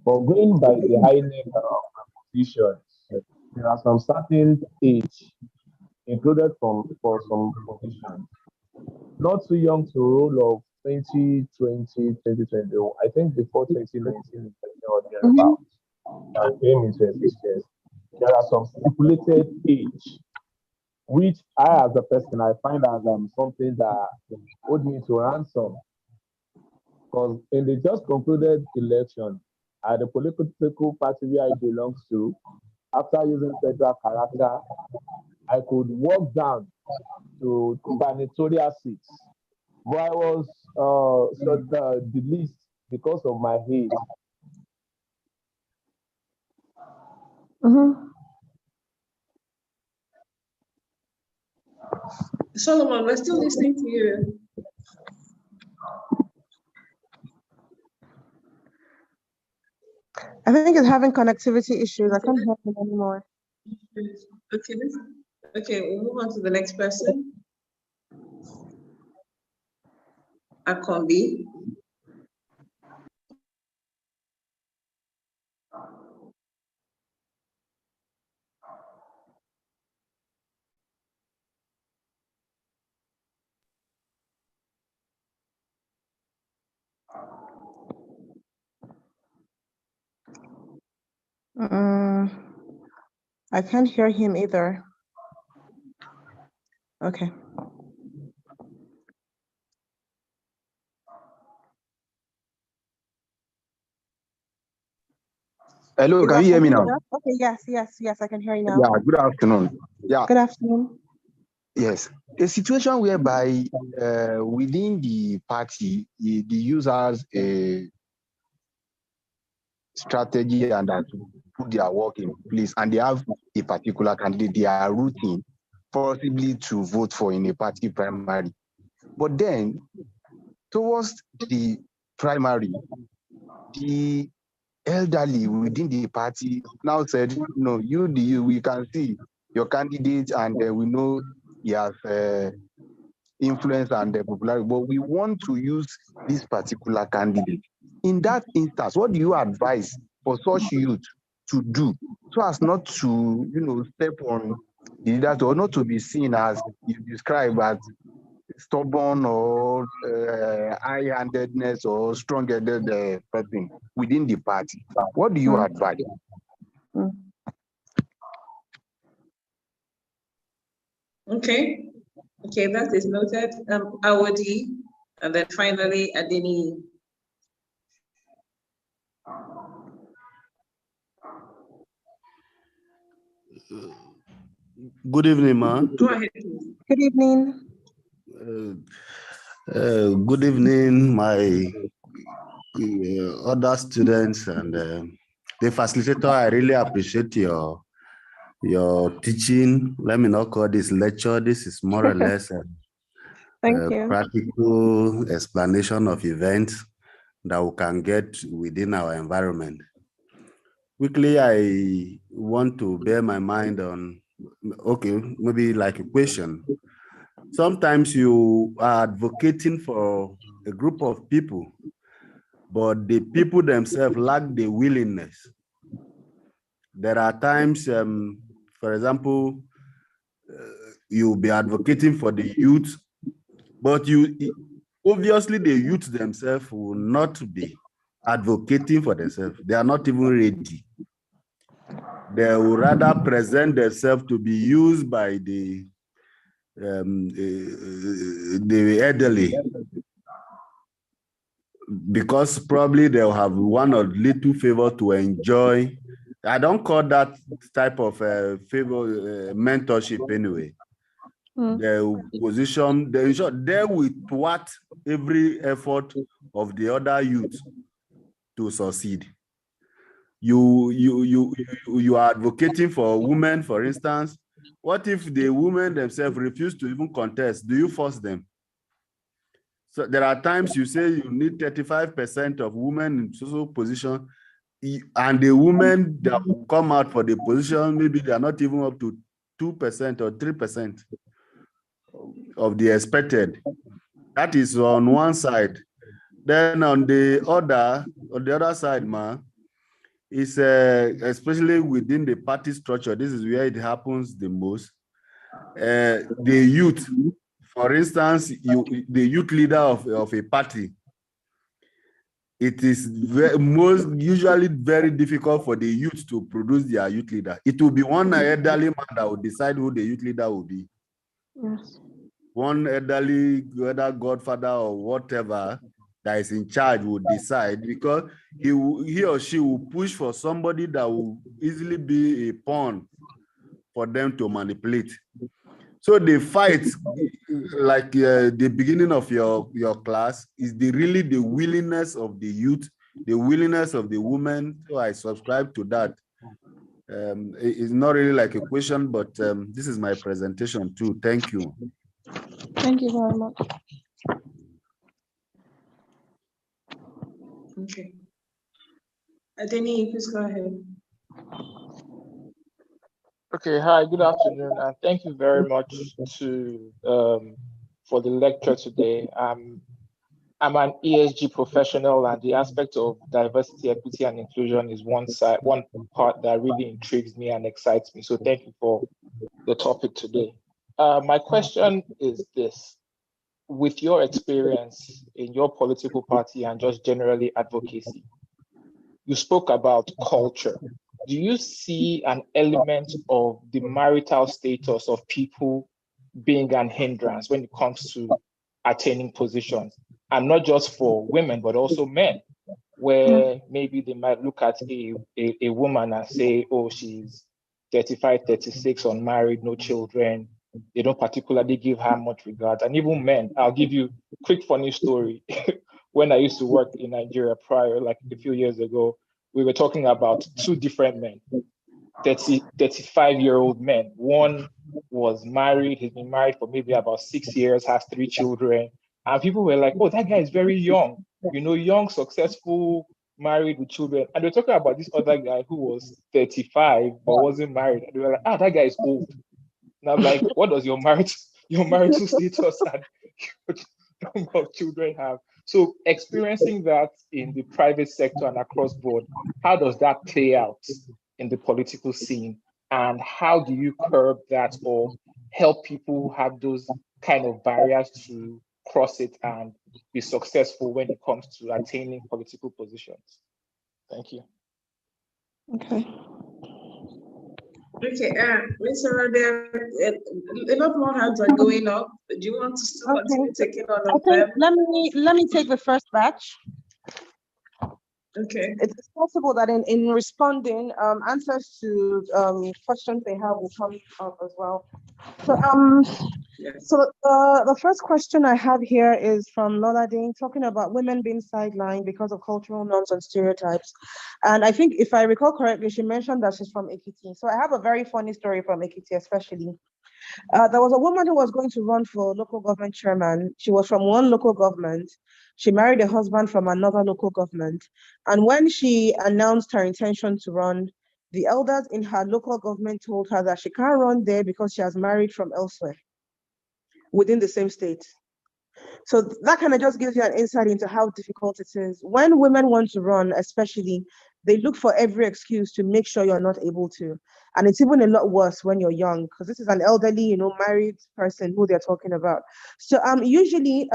But going by the highness of my position, there are some certain age included for some positions. Not too young to rule of 2020, 2020. I think before 2019 or thereabouts, and came into existence. There are some stipulated age, which I, as a person, I find as something that owed me to ransom. Because in the just concluded election, at the political party where I belong to, after using federal character, I could walk down to gubernatorial seats. But I was the least because of my age. Solomon, we're still listening to you. I think it's having connectivity issues. I can't hear him anymore. Okay, we'll move on to the next person. Akombi. I can't hear him either. Okay. Hello, can you hear me now? Okay, yes, I can hear you now. Yeah, good afternoon. Yeah. Good afternoon. Yes. A situation whereby within the party, the users a strategy and that put their work in place, and they have a particular candidate they are rooting possibly to vote for in a party primary. But then, towards the primary, the elderly within the party now said, no, we can see your candidate and we know he has influence and popularity, but we want to use this particular candidate. In that instance, what do you advise for such youth to do so as not to, step on the leader or not to be seen as you describe as stubborn or high-handedness or strong-headed person within the party? What do you advise? Okay, that is noted. Awodi, and then finally Adini. Good evening, ma. Go ahead, please. Good evening. Good evening, my other students and the facilitator. I really appreciate your teaching. Let me not call this lecture. This is more or less a practical explanation of events that we can get within our environment. Quickly, I want to bear my mind on, okay, maybe like a question. Sometimes you are advocating for a group of people, but the people themselves lack the willingness. There are times, for example, you'll be advocating for the youth, but obviously the youth themselves will not be advocating for themselves. They are not even ready. they would rather present themselves to be used by the elderly, because probably they'll have one or little favor to enjoy. I don't call that type of favor mentorship anyway. The position, they will thwart every effort of the other youth to succeed. You are advocating for women, for instance. What if the women themselves refuse to even contest? Do you force them? So there are times you say you need 35% of women in social position, and the women that will come out for the position, maybe they are not even up to 2% or 3% of the expected. That is on one side. Then on the other side, man, is especially within the party structure. This is where it happens the most. The youth, for instance, the youth leader of a party, it is usually very difficult for the youth to produce their youth leader. It will be one elderly man that will decide who the youth leader will be. Yes. One elderly, whether godfather or whatever, that is in charge will decide, because he or she will push for somebody that will easily be a pawn for them to manipulate. So the fight, like the beginning of your class, is really the willingness of the youth, the willingness of the women. So I subscribe to that. It's not really like a question, but this is my presentation too. Thank you. Thank you very much. Okay. Adeni, please go ahead. Okay, hi, good afternoon, and thank you very much for the lecture today. I'm an ESG professional, and the aspect of diversity, equity, and inclusion is one part that really intrigues me and excites me. So thank you for the topic today. My question is this: with your experience in your political party and just generally advocacy, you spoke about culture. Do you see an element of the marital status of people being an hindrance when it comes to attaining positions? And not just for women, but also men, where maybe they might look at a woman and say, oh, she's 35, 36, unmarried, no children. They don't particularly give her much regard. And even men, I'll give you a quick funny story. When I used to work in Nigeria prior, like a few years ago, we were talking about two different men, 35-year-old men. One was married, he's been married for maybe about 6 years, has 3 children. And people were like, oh, that guy is very young, young, successful, married with children. And they're talking about this other guy who was 35 but wasn't married. And they were like, that guy is old. And I'm like, what does your marital status and number of children have? So experiencing that in the private sector and across board, how does that play out in the political scene? And how do you curb that or help people have those kind of barriers to cross it and be successful when it comes to attaining political positions? Thank you. Okay. Okay, Mr. There, a lot more hands are going up. Do you want to still continue taking all of them? Let me take the first batch. Okay. It's possible that in responding, answers to questions they have will come up as well. So Yes. so the first question I have here is from Lola Ding, talking about women being sidelined because of cultural norms and stereotypes. And I think if I recall correctly, she mentioned that she's from Ekiti. So I have a very funny story from Ekiti, especially. There was a woman who was going to run for local government chairman. She was from one local government. She married a husband from another local government. And when she announced her intention to run, the elders in her local government told her that she can't run there because she has married from elsewhere within the same state. So that kind of just gives you an insight into how difficult it is. When women want to run, especially, they look for every excuse to make sure you're not able to. And it's even a lot worse when you're young, because this is an elderly, married person who they're talking about. So usually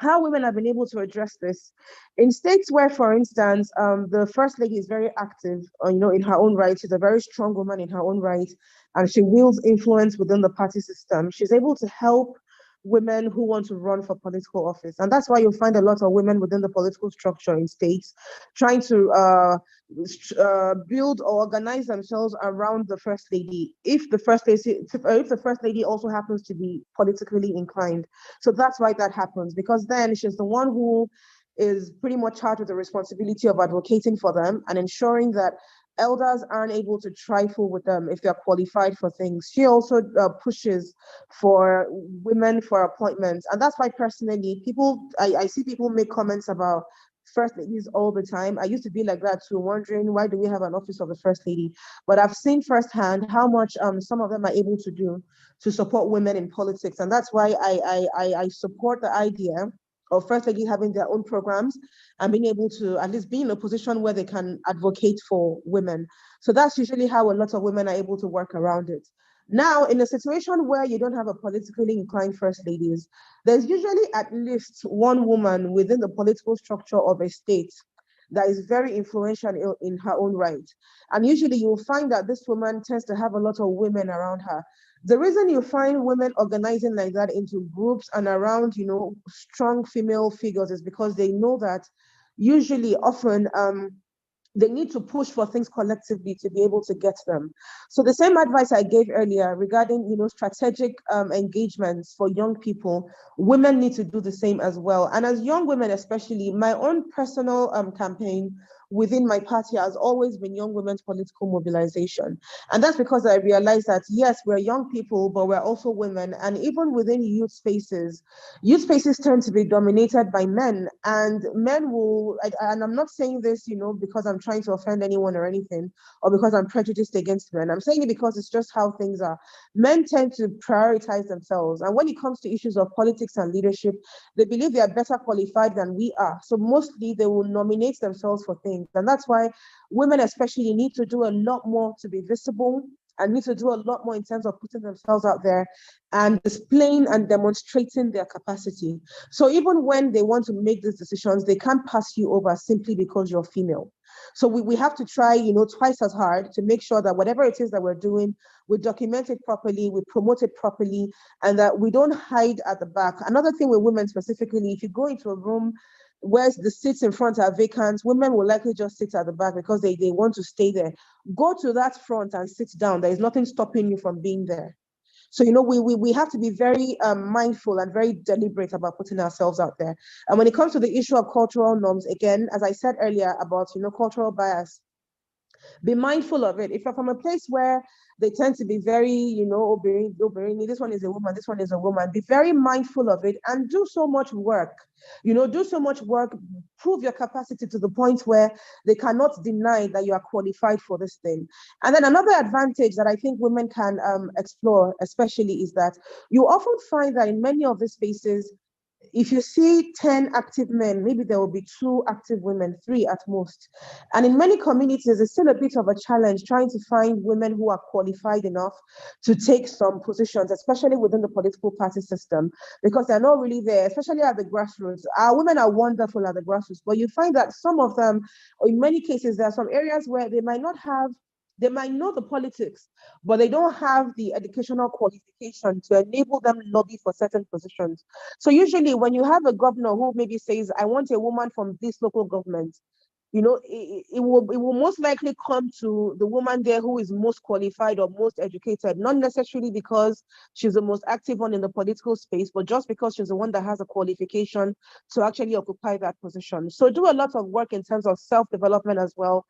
how women have been able to address this in states where, for instance, the first lady is very active, in her own right. She's a very strong woman in her own right, and she wields influence within the party system. She's able to help women who want to run for political office, and that's why you'll find a lot of women within the political structure in states trying to build or organize themselves around the first lady, if the first lady also happens to be politically inclined. So that's why that happens, because then she's the one who is pretty much charged with the responsibility of advocating for them and ensuring that elders aren't able to trifle with them if they're qualified for things. She also pushes for women for appointments. And that's why personally, I see people make comments about first ladies all the time. I used to be like that too, wondering why do we have an office of the first lady? But I've seen firsthand how much some of them are able to do to support women in politics. And that's why I support the idea of first ladies having their own programs and being able to at least be in a position where they can advocate for women. So that's usually how a lot of women are able to work around it. Now, in a situation where you don't have a politically inclined first ladies, there's usually at least one woman within the political structure of a state that is very influential in her own right. And usually you'll find that this woman tends to have a lot of women around her. The reason you find women organizing like that into groups and around, strong female figures is because they know that usually often they need to push for things collectively to be able to get them. So the same advice I gave earlier regarding, strategic engagements for young people, women need to do the same as well. And as young women, especially, my own personal campaign within my party has always been young women's political mobilization. And that's because I realized that, yes, we're young people, but we're also women. And even within youth spaces tend to be dominated by men, and men will, and I'm not saying this, because I'm trying to offend anyone or anything, or because I'm prejudiced against men. I'm saying it because it's just how things are. Men tend to prioritize themselves. And when it comes to issues of politics and leadership, they believe they are better qualified than we are. So mostly they will nominate themselves for things. And that's why women especially need to do a lot more to be visible and need to do a lot more in terms of putting themselves out there and displaying and demonstrating their capacity. So even when they want to make these decisions, they can't pass you over simply because you're female. So we have to try, twice as hard to make sure that whatever it is that we're doing, we document it properly, we promote it properly, and that we don't hide at the back. Another thing with women specifically, if you go into a room where the seats in front are vacant, women will likely just sit at the back because they want to stay there. Go to that front and sit down. There is nothing stopping you from being there. So, we have to be very mindful and very deliberate about putting ourselves out there. And when it comes to the issue of cultural norms, again, as I said earlier about, cultural bias, be mindful of it. If you're from a place where they tend to be very, this one is a woman, this one is a woman, be very mindful of it and do so much work. Do so much work, prove your capacity to the point where they cannot deny that you are qualified for this thing. And then another advantage that I think women can explore, especially, is that you often find that in many of these spaces, if you see 10 active men, maybe there will be 2 active women, 3 at most. And in many communities, it's still a bit of a challenge trying to find women who are qualified enough to take some positions, especially within the political party system, because they're not really there, especially at the grassroots. Our women are wonderful at the grassroots, but you find that some of them, or in many cases, there are some areas where they might know the politics, but they don't have the educational qualification to enable them lobby for certain positions. So usually when you have a governor who maybe says, I want a woman from this local government, it will most likely come to the woman there who is most qualified or most educated, not necessarily because she's the most active one in the political space, but just because she's the one that has a qualification to actually occupy that position. So do a lot of work in terms of self-development as well.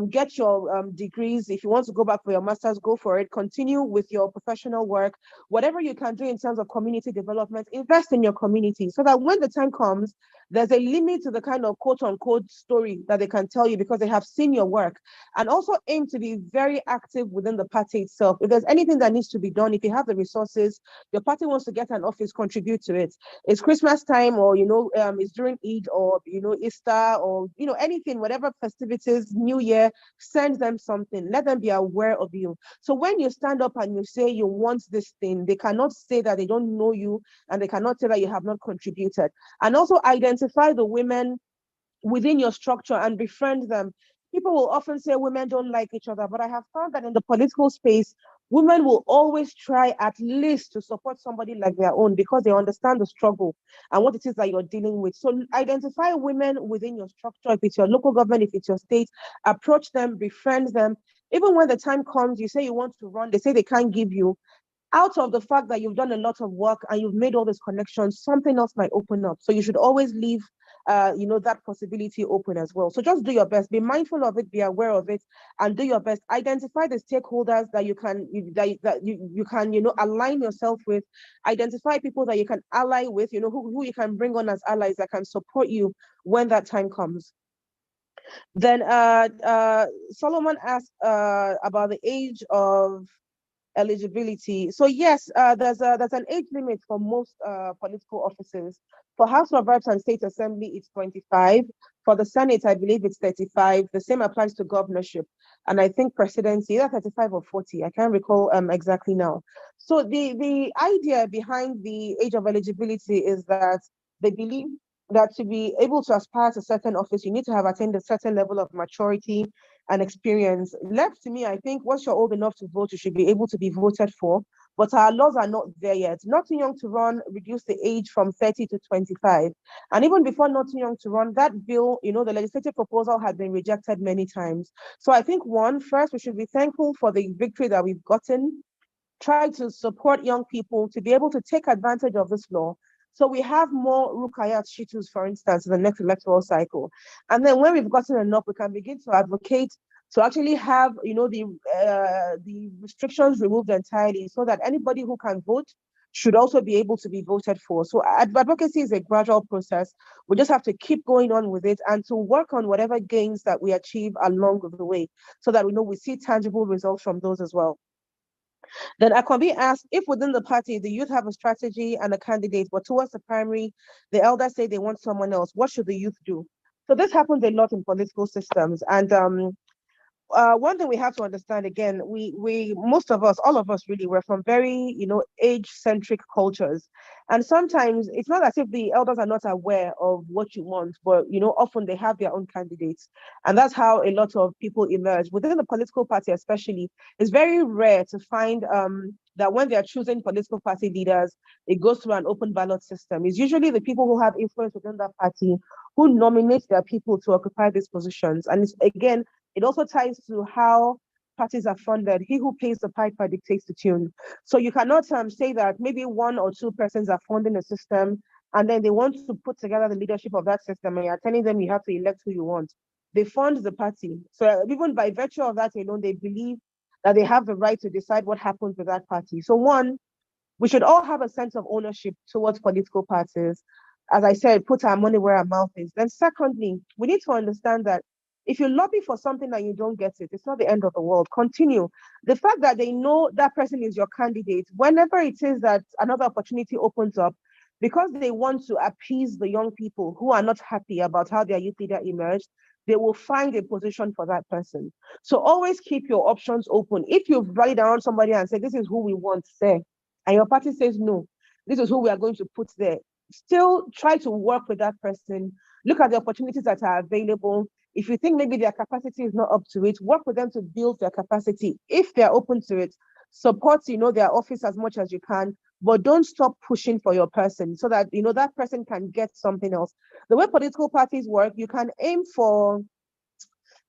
Get your degrees. If you want to go back for your master's, go for it. Continue with your professional work. Whatever you can do in terms of community development, invest in your community so that when the time comes, there's a limit to the kind of quote unquote story that they can tell you because they have seen your work. And also aim to be very active within the party itself. If there's anything that needs to be done, if you have the resources, your party wants to get an office, contribute to it. It's Christmas time, or it's during Eid, or Easter, or anything, whatever festivities, New year, send them something. Let them be aware of you. So when you stand up and you say you want this thing, they cannot say that they don't know you, and they cannot say that you have not contributed. And also identify the women within your structure and befriend them. People will often say women don't like each other, but I have found that in the political space, women will always try at least to support somebody like their own, because they understand the struggle and what it is that you're dealing with. So identify women within your structure. If it's your local government, if it's your state, approach them, befriend them. Even when the time comes, you say you want to run, they say they can't give you. Out of the fact that you've done a lot of work and you've made all these connections, something else might open up. So you should always leave that possibility open as well. So just do your best, be mindful of it, be aware of it, and do your best. Identify the stakeholders that you can align yourself with. Identify people that you can ally with, who you can bring on as allies that can support you when that time comes. Then Solomon asked about the age of eligibility. So yes, there's an age limit for most political offices. For House of Reps and State Assembly, it's 25. For the Senate, I believe it's 35. The same applies to governorship. And I think presidency, either 35 or 40. I can't recall exactly now. So the idea behind the age of eligibility is that they believe that to be able to aspire to certain office, you need to have attained a certain level of maturity and experience. Left to me, I think once you're old enough to vote, you should be able to be voted for. But our laws are not there yet. Not too young to run, reduce the age from 30 to 25. And even before not too young to run, that bill, the legislative proposal had been rejected many times. So I think first, we should be thankful for the victory that we've gotten. Try to support young people to be able to take advantage of this law. So we have more Rukayat Shitus, for instance, in the next electoral cycle. And then when we've gotten enough, we can begin to advocate to actually have, the restrictions removed entirely, so that anybody who can vote should also be able to be voted for. So advocacy is a gradual process. We just have to keep going on with it and to work on whatever gains that we achieve along the way, so that we see tangible results from those as well. Then I can be asked if within the party, the youth have a strategy and a candidate, but towards the primary, the elders say they want someone else. What should the youth do? So this happens a lot in political systems. And one thing we have to understand, again, we most of us, all of us really, we're from very age-centric cultures, and sometimes it's not as if the elders are not aware of what you want, but often they have their own candidates, and that's how a lot of people emerge within the political party. Especially, it's very rare to find that when they are choosing political party leaders, it goes through an open ballot system. It's usually the people who have influence within that party who nominate their people to occupy these positions, and again, it also ties to how parties are funded. He who pays the piper dictates the tune. So you cannot say that maybe one or two persons are funding a system, and then they want to put together the leadership of that system, and you're telling them you have to elect who you want. They fund the party. So even by virtue of that alone, they believe that they have the right to decide what happens with that party. So one, we should all have a sense of ownership towards political parties. As I said, put our money where our mouth is. Then secondly, we need to understand that if you lobby for something and you don't get it, it's not the end of the world. Continue. The fact that they know that person is your candidate, whenever it is that another opportunity opens up, because they want to appease the young people who are not happy about how their youth leader emerged, they will find a position for that person. So always keep your options open. If you've rallied around somebody and said, this is who we want, say, and your party says, no, this is who we are going to put there, still try to work with that person. Look at the opportunities that are available. If you think maybe their capacity is not up to it, work with them to build their capacity. If they're open to it, support, their office as much as you can, but don't stop pushing for your person so that, that person can get something else. The way political parties work, you can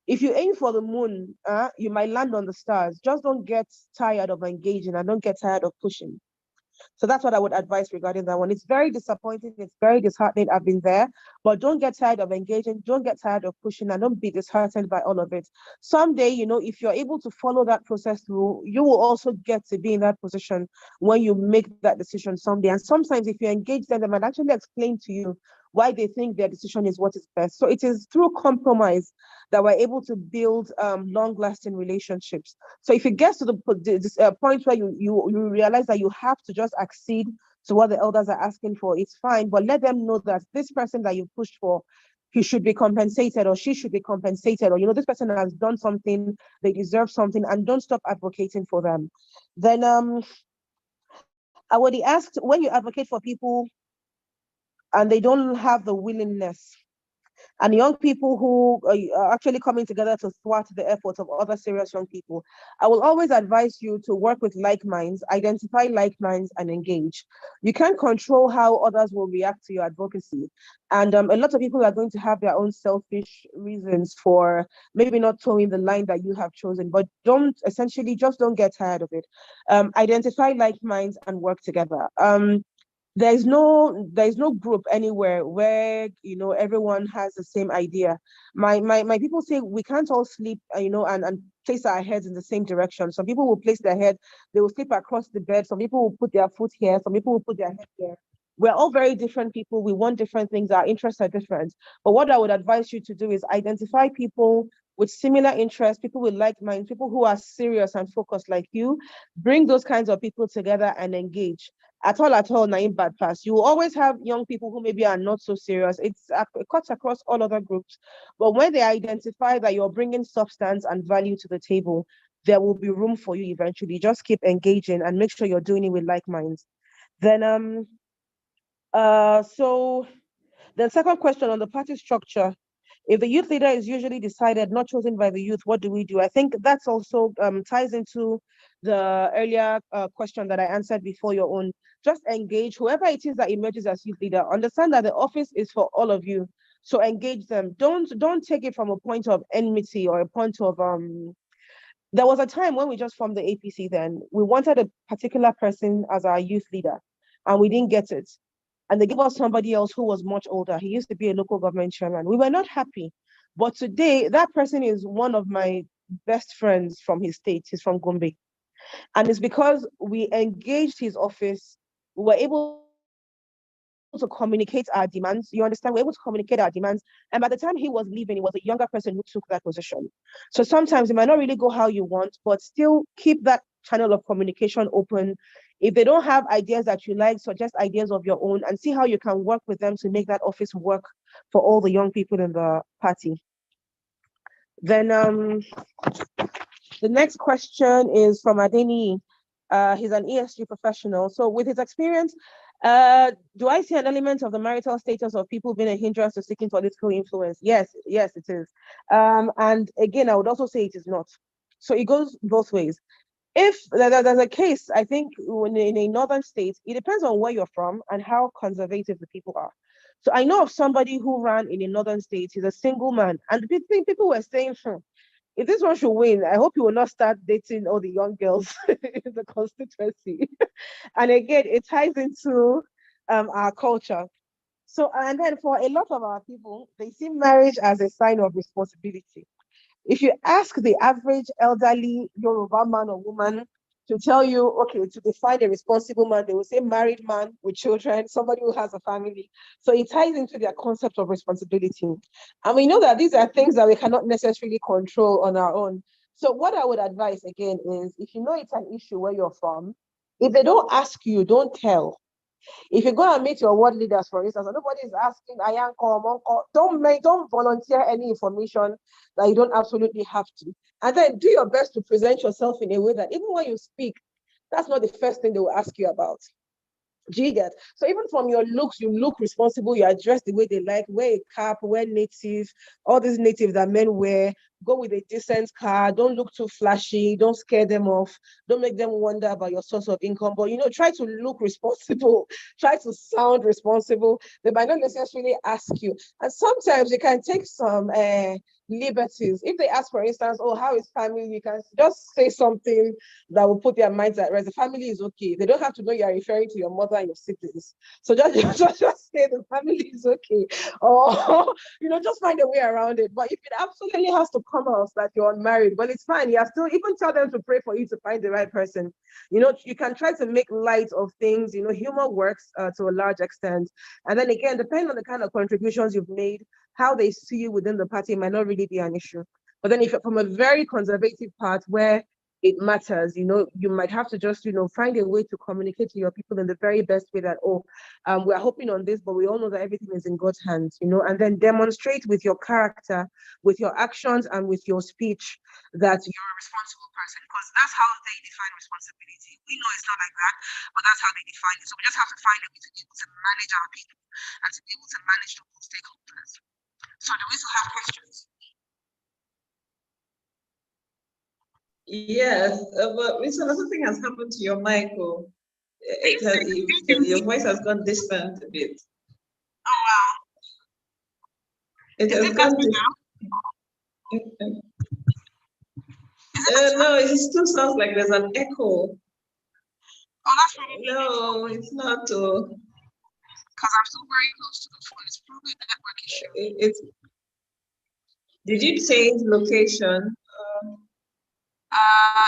if you aim for the moon, you might land on the stars. Just don't get tired of engaging and don't get tired of pushing. So that's what I would advise regarding that one. It's very disappointing. It's very disheartening. I've been there, but don't get tired of engaging. Don't get tired of pushing, and don't be disheartened by all of it. Someday, if you're able to follow that process through, you will also get to be in that position when you make that decision someday. And sometimes if you engage them, they might actually explain to you why they think their decision is what is best. So it is through compromise that we're able to build long-lasting relationships. So if it gets to the point where you realize that you have to just accede to what the elders are asking for, it's fine, but let them know that this person that you pushed for he should be compensated or she should be compensated, or, this person has done something, they deserve something, and don't stop advocating for them. Then I would be asked, when you advocate for people and they don't have the willingness, and young people who are actually coming together to thwart the efforts of other serious young people, I will always advise you to work with like minds, identify like minds, and engage. You can't control how others will react to your advocacy. And a lot of people are going to have their own selfish reasons for maybe not towing the line that you have chosen, but just don't get tired of it. Identify like minds and work together. There's no group anywhere where everyone has the same idea. My people say we can't all sleep, and place our heads in the same direction. Some people will place their head, they will sleep across the bed. Some people will put their foot here, some people will put their head here. We're all very different people. We want different things. Our interests are different. But what I would advise you to do is identify people with similar interests, people with like minds, people who are serious and focused like you. Bring those kinds of people together and engage. At all, Naim Bad Pass. You will always have young people who maybe are not so serious. It cuts across all other groups. But when they identify that you're bringing substance and value to the table, there will be room for you eventually. Just keep engaging and make sure you're doing it with like minds. Then so the second question on the party structure. If the youth leader is usually decided, not chosen by the youth, what do we do? I think that's also ties into the earlier question that I answered before your own. Just engage whoever it is that emerges as youth leader. Understand that the office is for all of you. So engage them. Don't take it from a point of enmity or a point of There was a time when we just formed the APC then. We wanted a particular person as our youth leader and we didn't get it. And they gave us somebody else who was much older. He used to be a local government chairman. We were not happy. But today, that person is one of my best friends from his state. He's from Gombe. And it's because we engaged his office. We were able to communicate our demands. You understand? We're able to communicate our demands. And by the time he was leaving, it was a younger person who took that position. So sometimes it might not really go how you want, but still keep that channel of communication open. If they don't have ideas that you like, suggest ideas of your own and see how you can work with them to make that office work for all the young people in the party. Then the next question is from Adeni. He's an ESG professional. So with his experience, do I see an element of the marital status of people being a hindrance to seeking political influence? Yes, it is. And again, I would also say it is not. So it goes both ways. If there's a case, I think in a northern state, it depends on where you're from and how conservative the people are. So I know of somebody who ran in a northern state. He's a single man. And people were saying, if this one should win, I hope he will not start dating all the young girls in the constituency. And again, it ties into our culture. So, and then for a lot of our people, they see marriage as a sign of responsibility. If you ask the average elderly Yoruba man or woman to tell you, okay, to define a responsible man, they will say married man with children, somebody who has a family. So it ties into their concept of responsibility. And we know that these are things that we cannot necessarily control on our own. So what I would advise again is, if you know it's an issue where you're from, if they don't ask you, don't tell. If you go and meet your ward leaders, for instance, and nobody is asking, don't volunteer any information that you don't absolutely have to. And then do your best to present yourself in a way that even when you speak, that's not the first thing they will ask you about. Do you get? So even from your looks, you look responsible, you are dressed the way they like, wear a cap, wear native, all these native that men wear, go with a decent car, don't look too flashy, don't scare them off, don't make them wonder about your source of income, but try to look responsible, try to sound responsible. They might not necessarily ask you. And sometimes you can take some liberties. If they ask, for instance, oh, how is family? You can just say something that will put their minds at rest. The family is okay. They don't have to know you're referring to your mother and your siblings. So just say the family is okay. Or, just find a way around it. But if it absolutely has to come out that you're unmarried, well, it's fine. You have still even tell them to pray for you to find the right person. You can try to make light of things. Humor works to a large extent. And then again, depending on the kind of contributions you've made, how they see you within the party might not really be an issue. But then if you're from a very conservative part where it matters. You might have to just, find a way to communicate to your people in the very best way that, we're hoping on this, but we all know that everything is in God's hands, and then demonstrate with your character, with your actions, and with your speech that you're a responsible person, because that's how they define responsibility. We know it's not like that, but that's how they define it. So we just have to find a way to be able to manage our people and to be able to manage local stakeholders. So do we still have questions? Yes, but Mr. Something has happened to your mic, or your voice has gone distant a bit. Oh, wow. It has gone distant. No, it still sounds like there's an echo. Oh, that's probably no, it's not. Because I'm still very close to the phone. It's probably a network issue. Did you change location?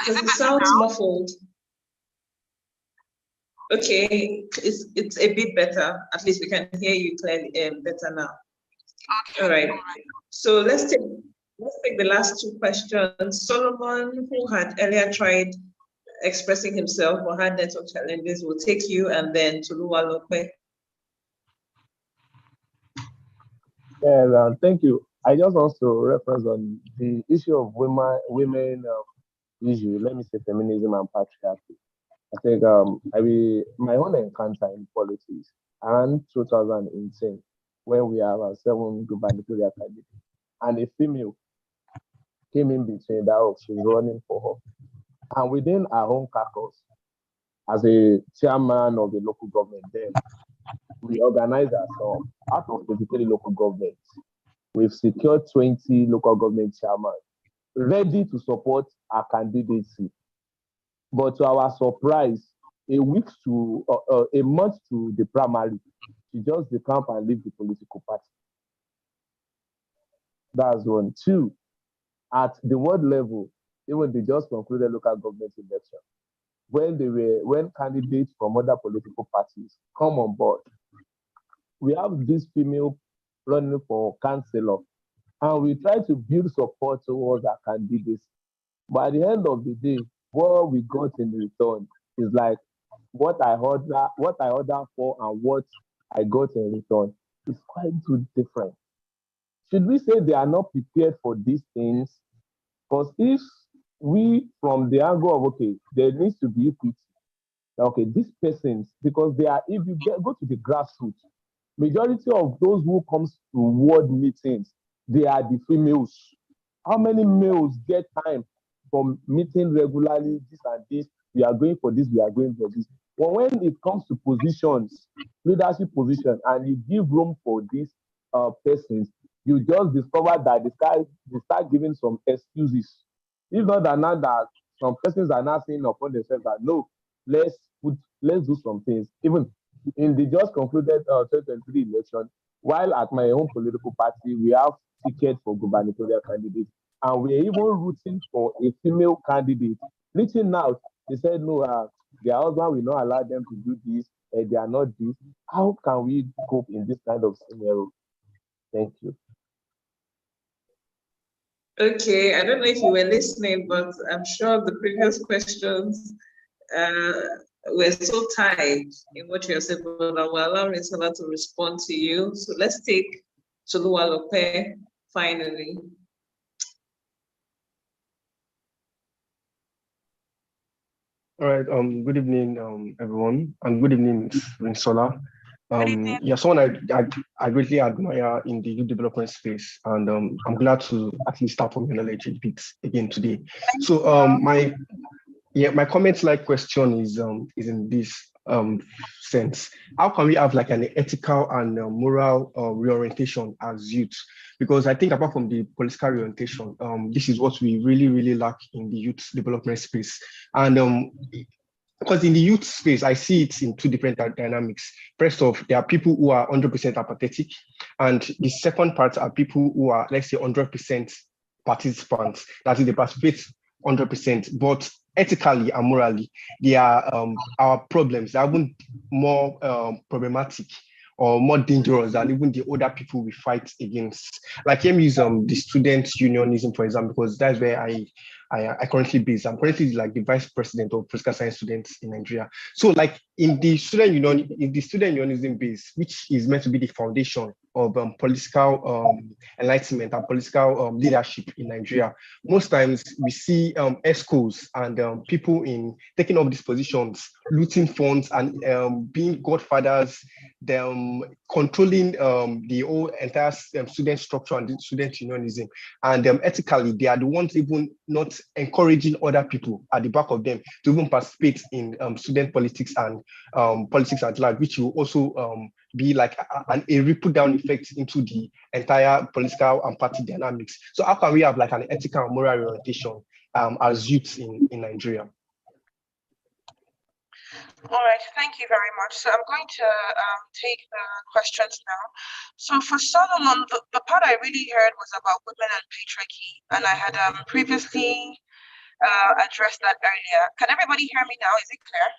It sounds muffled. Okay, it's a bit better. At least we can hear you clearly, better now. Okay. All right. So let's take the last two questions. Solomon, who had earlier tried expressing himself or had network challenges, will take you, and then Toluwalope. Yeah, thank you. I just want to reference on the issue of women issue. Let me say feminism and patriarchy. I think my own encounter in politics around 2018, when we have 7 gubernatorial candidates, and a female came in between that she's running for her. And within our own caucus, as a chairman of the local government, then we organized ourselves out of 23 local governments. We've secured 20 local government chairmen ready to support our candidacy. But to our surprise, a month to the primary, she just decamp and leave the political party. That's one. Two, at the world level, even they just concluded local government election. When candidates from other political parties come on board, we have this female running for councillor, and we try to build support towards our candidates. But at the end of the day, what we got in return is like what I order for and what I got in return is quite too different. Should we say they are not prepared for these things? Because if we, from the angle of, okay, there needs to be equity. Okay, these persons, because if you go to the grassroots, majority of those who comes to ward meetings, they are the females. How many males get time from meeting regularly, this and this, we are going for this, we are going for this. But when it comes to positions, leadership position, and you give room for these persons, you just discover that they start giving some excuses. If not that some persons are now saying upon themselves that no, let's do some things. Even in the just concluded 2023 election, while at my own political party, we have tickets for gubernatorial candidates, and we are even rooting for a female candidate. Reaching out, they said no, their husband will not allow them to do this, they are not this. How can we cope in this kind of scenario? Thank you. Okay, I don't know if you were listening, but I'm sure the previous questions were so tight in what you said, but I will allow Risola to respond to you. So let's take Toluwalope finally. All right. Good evening, everyone, and good evening, Risola. You're someone I greatly admire in the youth development space, and I'm glad to at least start from your knowledge a bit again today. So my comment question is in this sense. How can we have like an ethical and moral reorientation as youth? Because I think apart from the political orientation, this is what we really lack in the youth development space. And because in the youth space, I see it in two different dynamics. First off, there are people who are 100% apathetic. And the second part are people who are, let's say, 100% participants. That is, they participate 100%, but ethically and morally, they are our problems. They are even more problematic or more dangerous than even the other people we fight against. Like, let me use the student unionism, for example, because that's where I I currently base. I'm currently like the vice president of political science students in Nigeria. So like in the student unionism base, which is meant to be the foundation of political enlightenment and political leadership in Nigeria, most times we see ESCOs and people in taking up these positions, looting funds and being godfathers, them controlling the whole entire student structure and the student unionism. And ethically, they are the ones even not encouraging other people at the back of them to even participate in student politics and politics at large, which will also be like a ripple down effect into the entire political and party dynamics. So how can we have like an ethical and moral orientation as youths in Nigeria? All right, thank you very much. So I'm going to take the questions now. So for Solomon, the part I really heard was about women and patriarchy, and I had previously addressed that earlier. Can everybody hear me now? Is it clear?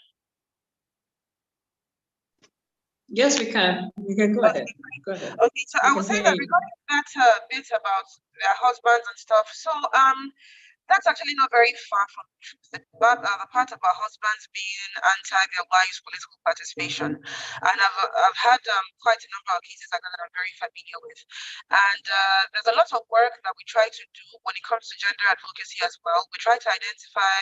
Yes, we can. We can go ahead. Go ahead. Okay, so I was saying that regarding that bit about their husbands and stuff. So that's actually not very far from the truth. The part about husbands being anti their wives' political participation, and I've had quite a number of cases like that I'm very familiar with. And there's a lot of work that we try to do when it comes to gender advocacy as well. We try to identify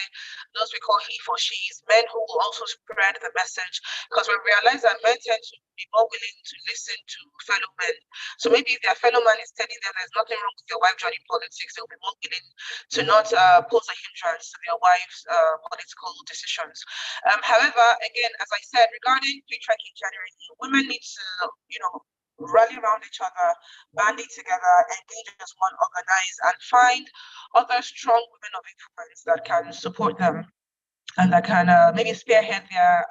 those we call he for she's, men who will also spread the message, because we realize that men tend to be more willing to listen to fellow men. So maybe if their fellow man is telling them there's nothing wrong with your wife joining politics, they'll be more willing to not pose a hindrance to their wife's political decisions. However, again, as I said, regarding patriarchy generally, women need to, rally around each other, band it together, engage as one, organize, and find other strong women of influence that can support them and that can maybe spearhead their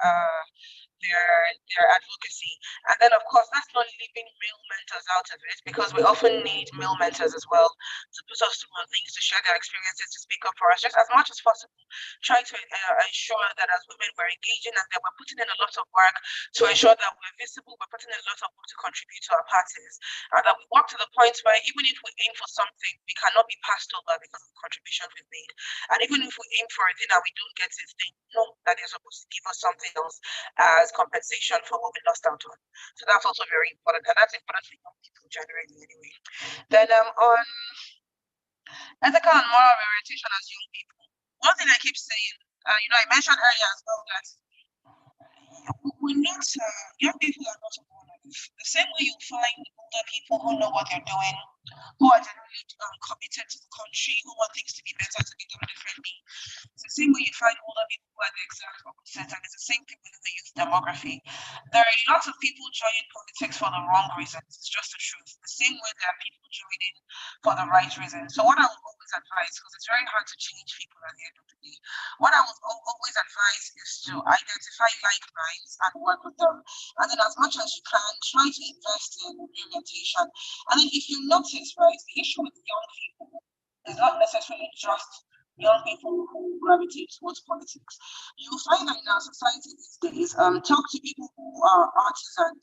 advocacy. And then, of course, that's not leaving male mentors out of it, because we often need male mentors as well to put us through things, to share their experiences, to speak up for us, just as much as possible. Try to ensure that as women we're engaging and that we're putting in a lot of work to ensure that we're visible, we're putting in a lot of work to contribute to our parties, and that we work to the point where even if we aim for something, we cannot be passed over because of the contribution we've made. And even if we aim for a thing and we don't get it, they know that they're supposed to give us something else as compensation for what we lost out on. So that's also very important, and that's important for young people generally anyway. Then on ethical and moral orientation as young people, one thing I keep saying, I mentioned earlier as well that we need to, young people are not monolith. The same way you find older people who know what they're doing, who are generally committed to the country, who want things to be better, to be done differently. It's the same way you find older people who are the exact opposite, and it's the same thing with the youth demography. There are lots of people joining politics for the wrong reasons. It's just the truth. The same way there are people joining for the right reasons. So what I would always advise, because it's very hard to change people at the end of the day, what I would always advise is to identify like minds and work with them. And then as much as you can, try to invest in orientation. And then if you notice, right, the issue with young people is not necessarily just young people who gravitate towards politics. You'll find that in our society these days, talk to people who are artisans,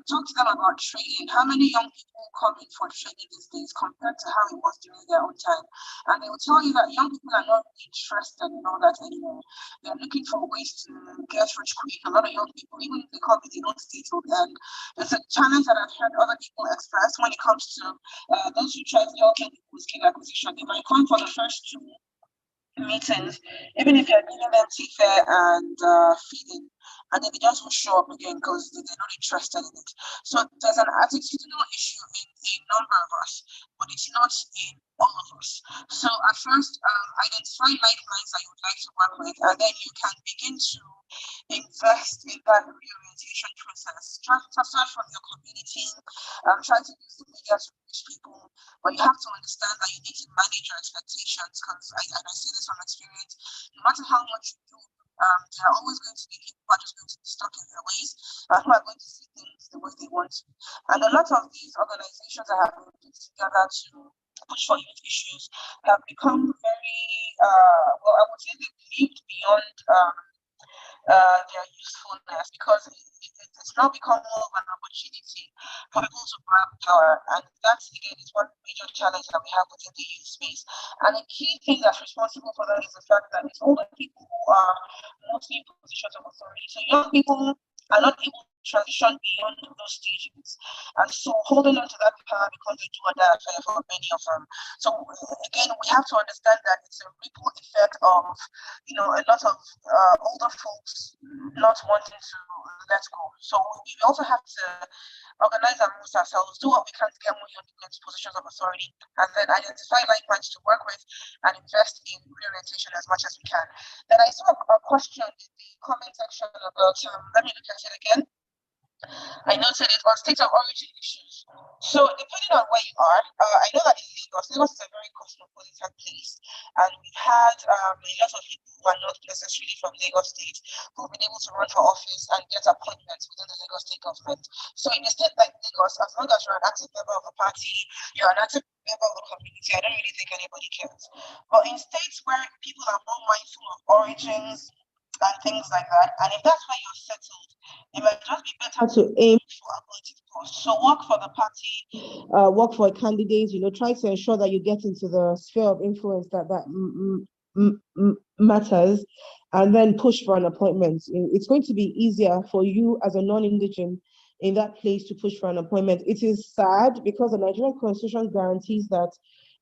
talk to them about training. How many young people come in for training these days compared to how it was during their own time? And they will tell you that young people are not really interested in all that anymore. They're looking for ways to get rich quick. A lot of young people, even if they come in, they don't stay till the end. It's a challenge that I've heard other people express when it comes to those who try to help young people with skill acquisition. They might come for the first 2 meetings, even if you're giving them tea-fare and feeding, and then they just will show up again because they're not interested in it. So there's an attitudinal issue in a number of us, but it's not in all of us. So at first, identify like minds that you would like to work with, and then you can begin to invest in that reorientation process. Try to search from your community, try to use the media to reach people, but you have to understand that you need to manage your expectations, because I see this from experience. No matter how much you do, there are always going to be people who are just going to be stuck in their ways, who are going to see things the way they want to. And a lot of these organizations that have been put together to push for youth issues have become very, I would say they've moved beyond their usefulness, because it's it's now become more of an opportunity for people to grab power. And that's, again, is one major challenge that we have within the youth space. And a key thing that's responsible for that is the fact that it's older people who are mostly in positions of authority. So young people are not able to transition beyond those stages. And so holding on to that power becomes a do or die affair for many of them. So again, we have to understand that it's a ripple effect of, a lot of older folks not wanting to let go. So we also have to organize and move ourselves, do what we can to get more young people into positions of authority, and then identify like-minds to work with and invest in reorientation as much as we can. Then I saw a question in the comment section about, let me look at it again. I noted it on state of origin issues. So depending on where you are, I know that in Lagos is a very cosmopolitan place, and we've had a lot of people who are not necessarily from Lagos State who've been able to run for office and get appointments within the Lagos State government. So in a state like Lagos, as long as you're an active member of a party, you're an active member of the community, I don't really think anybody cares. But in states where people are more mindful of origins and things like that, and if that's where you're settled, it might just be better to aim for appointed posts. So work for the party, work for a candidate, try to ensure that you get into the sphere of influence that matters, and then push for an appointment. It's going to be easier for you as a non-indigent in that place to push for an appointment. It is sad because the Nigerian Constitution guarantees that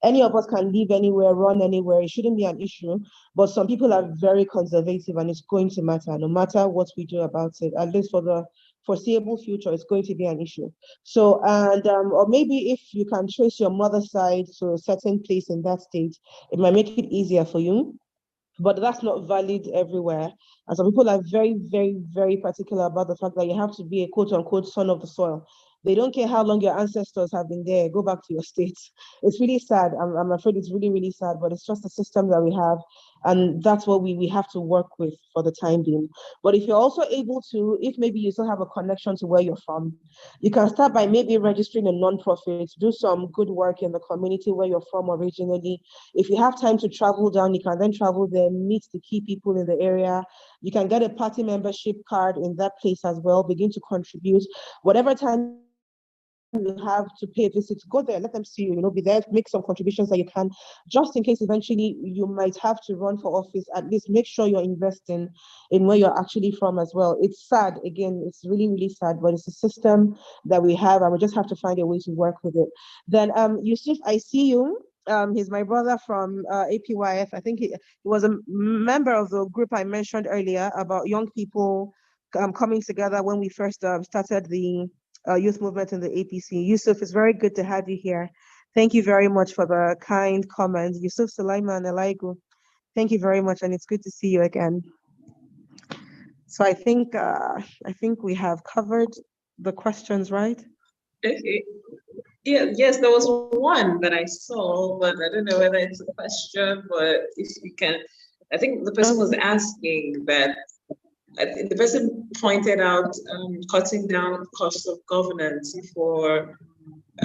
any of us can live anywhere, run anywhere. It shouldn't be an issue. But some people are very conservative, and it's going to matter no matter what we do about it. At least for the foreseeable future, it's going to be an issue. So, and or maybe if you can trace your mother's side to a certain place in that state, it might make it easier for you. But that's not valid everywhere. And some people are very, very, very particular about the fact that you have to be a quote unquote son of the soil. They don't care how long your ancestors have been there. Go back to your states. It's really sad. I'm afraid it's really, really sad, but it's just the system that we have. And that's what we have to work with for the time being. But if you're also able to, if maybe you still have a connection to where you're from, you can start by maybe registering a nonprofit, do some good work in the community where you're from originally. If you have time to travel down, you can then travel there, meet the key people in the area. You can get a party membership card in that place as well, begin to contribute. Whatever time you have to pay a visit, go there, let them see you, be there, make some contributions that you can, just in case eventually you might have to run for office. At least make sure you're investing in where you're actually from as well. It's sad, again, it's really, really sad, but it's a system that we have, and we just have to find a way to work with it. Then Yusuf, I see you. He's my brother from APYF. I think he was a member of the group I mentioned earlier about young people coming together when we first started the youth movement in the APC. Yusuf, it's very good to have you here. Thank you very much for the kind comments. Yusuf Sulaiman Elaigu, thank you very much, and it's good to see you again. So I think we have covered the questions, right? Okay. Yeah, yes, there was one that I saw, but I don't know whether it's a question, but if you can, I think the person was asking that, the person pointed out cutting down cost of governance for,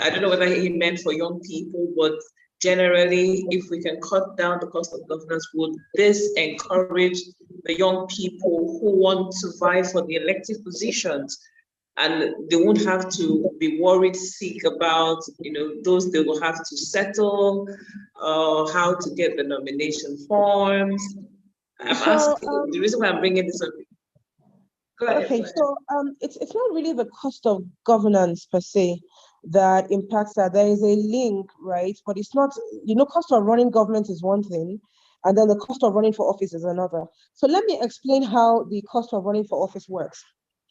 I don't know whether he meant for young people, but generally, if we can cut down the cost of governance, would this encourage the young people who want to vie for the elective positions? And they won't have to be worried sick about, those they will have to settle, how to get the nomination forms. I'm asking, the reason why I'm bringing this up. Go ahead. Okay, so it's not really the cost of governance per se that impacts that. There is a link, right? But it's not, cost of running government is one thing, and then the cost of running for office is another. So let me explain how the cost of running for office works.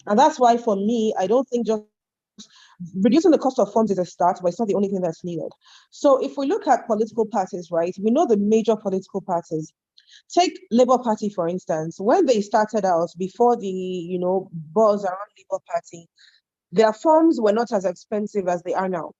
And that's why, for me, I don't think just reducing the cost of funds is a start, but it's not the only thing that's needed. So if we look at political parties, right, we know the major political parties. Take Labour Party, for instance. When they started out, before the, buzz around Labour Party, their forms were not as expensive as they are now.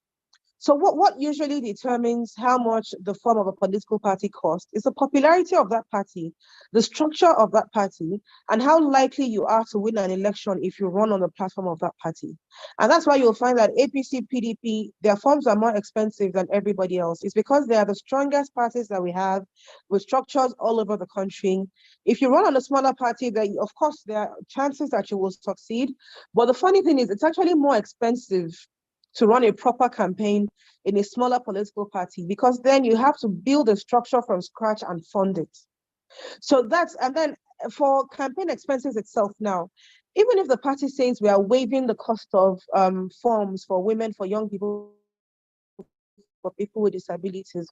So what usually determines how much the form of a political party costs is the popularity of that party, the structure of that party, and how likely you are to win an election if you run on the platform of that party. And that's why you'll find that APC, PDP, their forms are more expensive than everybody else. It's because they are the strongest parties that we have with structures all over the country. If you run on a smaller party, then of course there are chances that you will succeed. But the funny thing is, it's actually more expensive to run a proper campaign in a smaller political party, because then you have to build a structure from scratch and fund it. So and then for campaign expenses itself now, even if the party says we are waiving the cost of forms for women, for young people, for people with disabilities,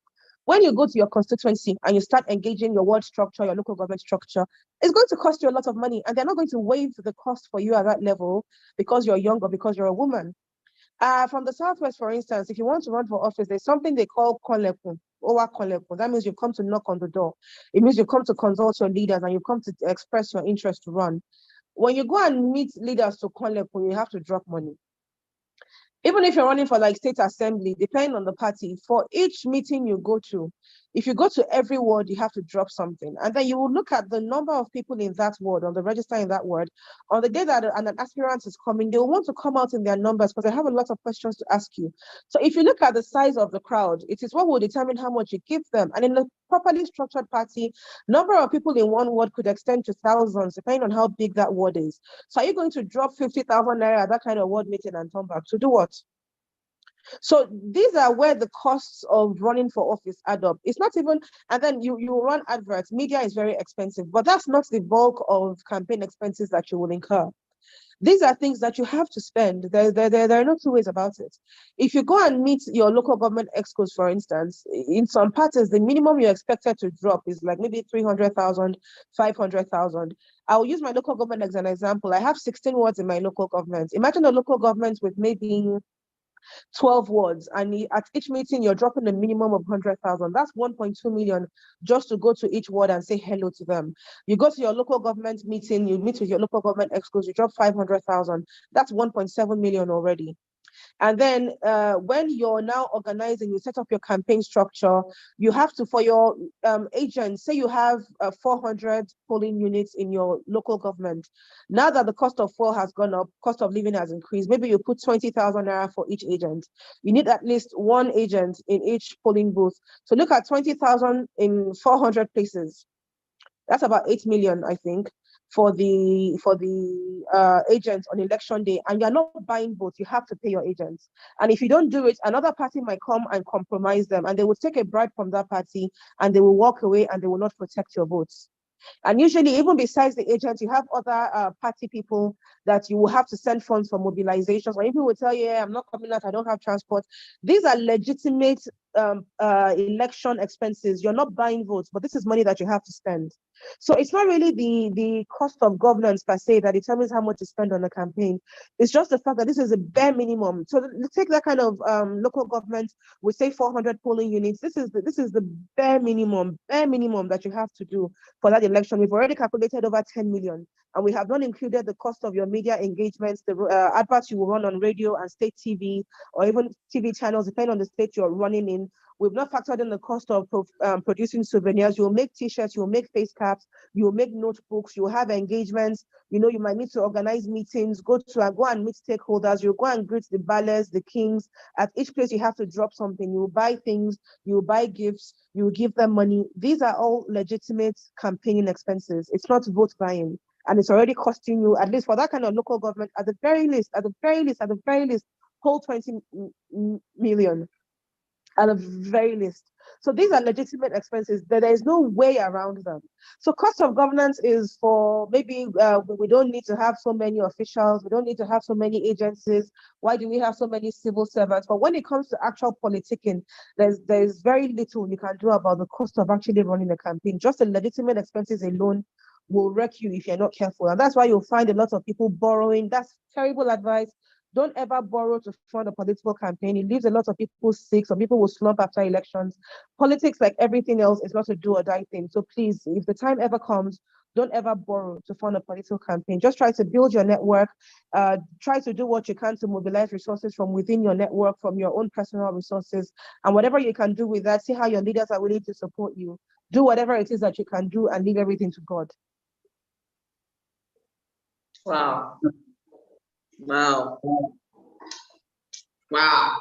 when you go to your constituency and you start engaging your ward structure, your local government structure, it's going to cost you a lot of money, and they're not going to waive the cost for you at that level because you're young or because you're a woman. From the Southwest, for instance, if you want to run for office, there's something they call konleku, owa konleku. That means you've come to knock on the door. It means you've come to consult your leaders and you've come to express your interest to run. When you go and meet leaders to konleku, you have to drop money. Even if you're running for like state assembly, depending on the party, for each meeting you go to, if you go to every ward, you have to drop something. And then you will look at the number of people in that ward, on the register in that ward. On the day that an aspirant is coming, they will want to come out in their numbers because they have a lot of questions to ask you. So if you look at the size of the crowd, it is what will determine how much you give them. And in a properly structured party, number of people in one ward could extend to thousands, depending on how big that ward is. So are you going to drop 50,000 naira at that kind of ward meeting and come back to do what? So these are where the costs of running for office add up. It's not even, and then you run adverts. Media is very expensive, but that's not the bulk of campaign expenses that you will incur. These are things that you have to spend. There are no two ways about it. If you go and meet your local government excos, for instance, in some parties, the minimum you're expected to drop is like maybe 300,000, 500,000. I'll use my local government as an example. I have 16 wards in my local government. Imagine a local government with maybe 12 wards, and at each meeting you're dropping a minimum of 100,000. That's 1.2 million just to go to each ward and say hello to them. You go to your local government meeting, you meet with your local government excos, you drop 500,000. That's 1.7 million already. And then when you're now organizing, you set up your campaign structure, you have to, for your agents, say you have 400 polling units in your local government. Now that the cost of fuel has gone up, cost of living has increased, maybe you put 20,000 naira for each agent. You need at least one agent in each polling booth. So look at 20,000 in 400 places. That's about 8 million, I think, for the agents on election day. And you're not buying votes, you have to pay your agents. And if you don't do it, another party might come and compromise them, and they will take a bribe from that party and they will walk away and they will not protect your votes. And usually, even besides the agents, you have other party people that you will have to send funds for mobilizations. Or people will tell you, yeah, I'm not coming out, I don't have transport. These are legitimate election expenses. You're not buying votes, but this is money that you have to spend. So it's not really the cost of governance per se that determines how much you spend on a campaign. It's just the fact that this is a bare minimum. So take that kind of local government, we say 400 polling units. This is the bare minimum that you have to do for that election. We've already calculated over 10 million, and we have not included the cost of your media engagements, the adverts you will run on radio and state TV, or even TV channels, depending on the state you're running in. We've not factored in the cost of producing souvenirs. You'll make t-shirts, you'll make face caps, you'll make notebooks, you'll have engagements. You know, you might need to organize meetings, go and meet stakeholders. You'll go and greet the ballers, the kings. At each place, you have to drop something. You buy things, you buy gifts, you give them money. These are all legitimate campaigning expenses. It's not vote buying. And it's already costing you, at least for that kind of local government, at the very least, whole 20 million. At the very least. So these are legitimate expenses. There is no way around them. So cost of governance is for maybe we don't need to have so many officials. We don't need to have so many agencies. Why do we have so many civil servants? But when it comes to actual politicking, there's very little you can do about the cost of actually running a campaign. Just the legitimate expenses alone will wreck you if you're not careful. And that's why you'll find a lot of people borrowing. That's terrible advice. Don't ever borrow to fund a political campaign. It leaves a lot of people sick. Some people will slump after elections. Politics, like everything else, is not a do or die thing. So please, if the time ever comes, Don't ever borrow to fund a political campaign. Just try to build your network. Try to do what you can to mobilize resources from within your network, from your own personal resources, and whatever you can do with that, see how your leaders are willing to support you. Do whatever it is that you can do and leave everything to God. Wow. Wow. Wow.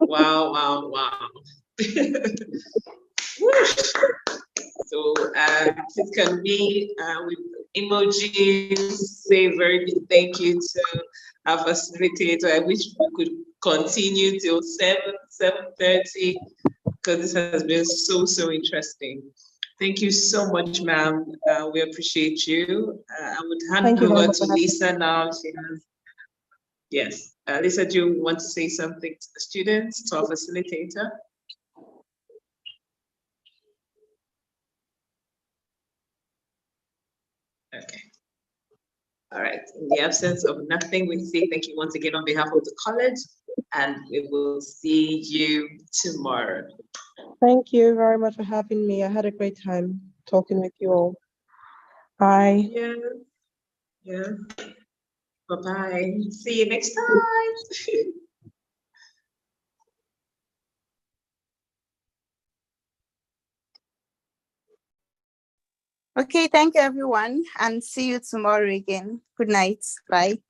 Wow, wow, wow. So please can we with emojis say a very big thank you to our facilitator. I wish we could continue till 7:30 because this has been so interesting. Thank you so much, ma'am. We appreciate you. I would hand Thank you very over much to for having me. Lisa now. She has, yes. Lisa, do you want to say something to the students, to our facilitator? Okay. All right. In the absence of nothing, we say thank you once again on behalf of the college, and we will see you tomorrow. Thank you very much for having me. I had a great time talking with you all. Bye. Yeah. Yeah. Bye-bye. See you next time. Okay, thank you everyone, and see you tomorrow again. Good night. Bye.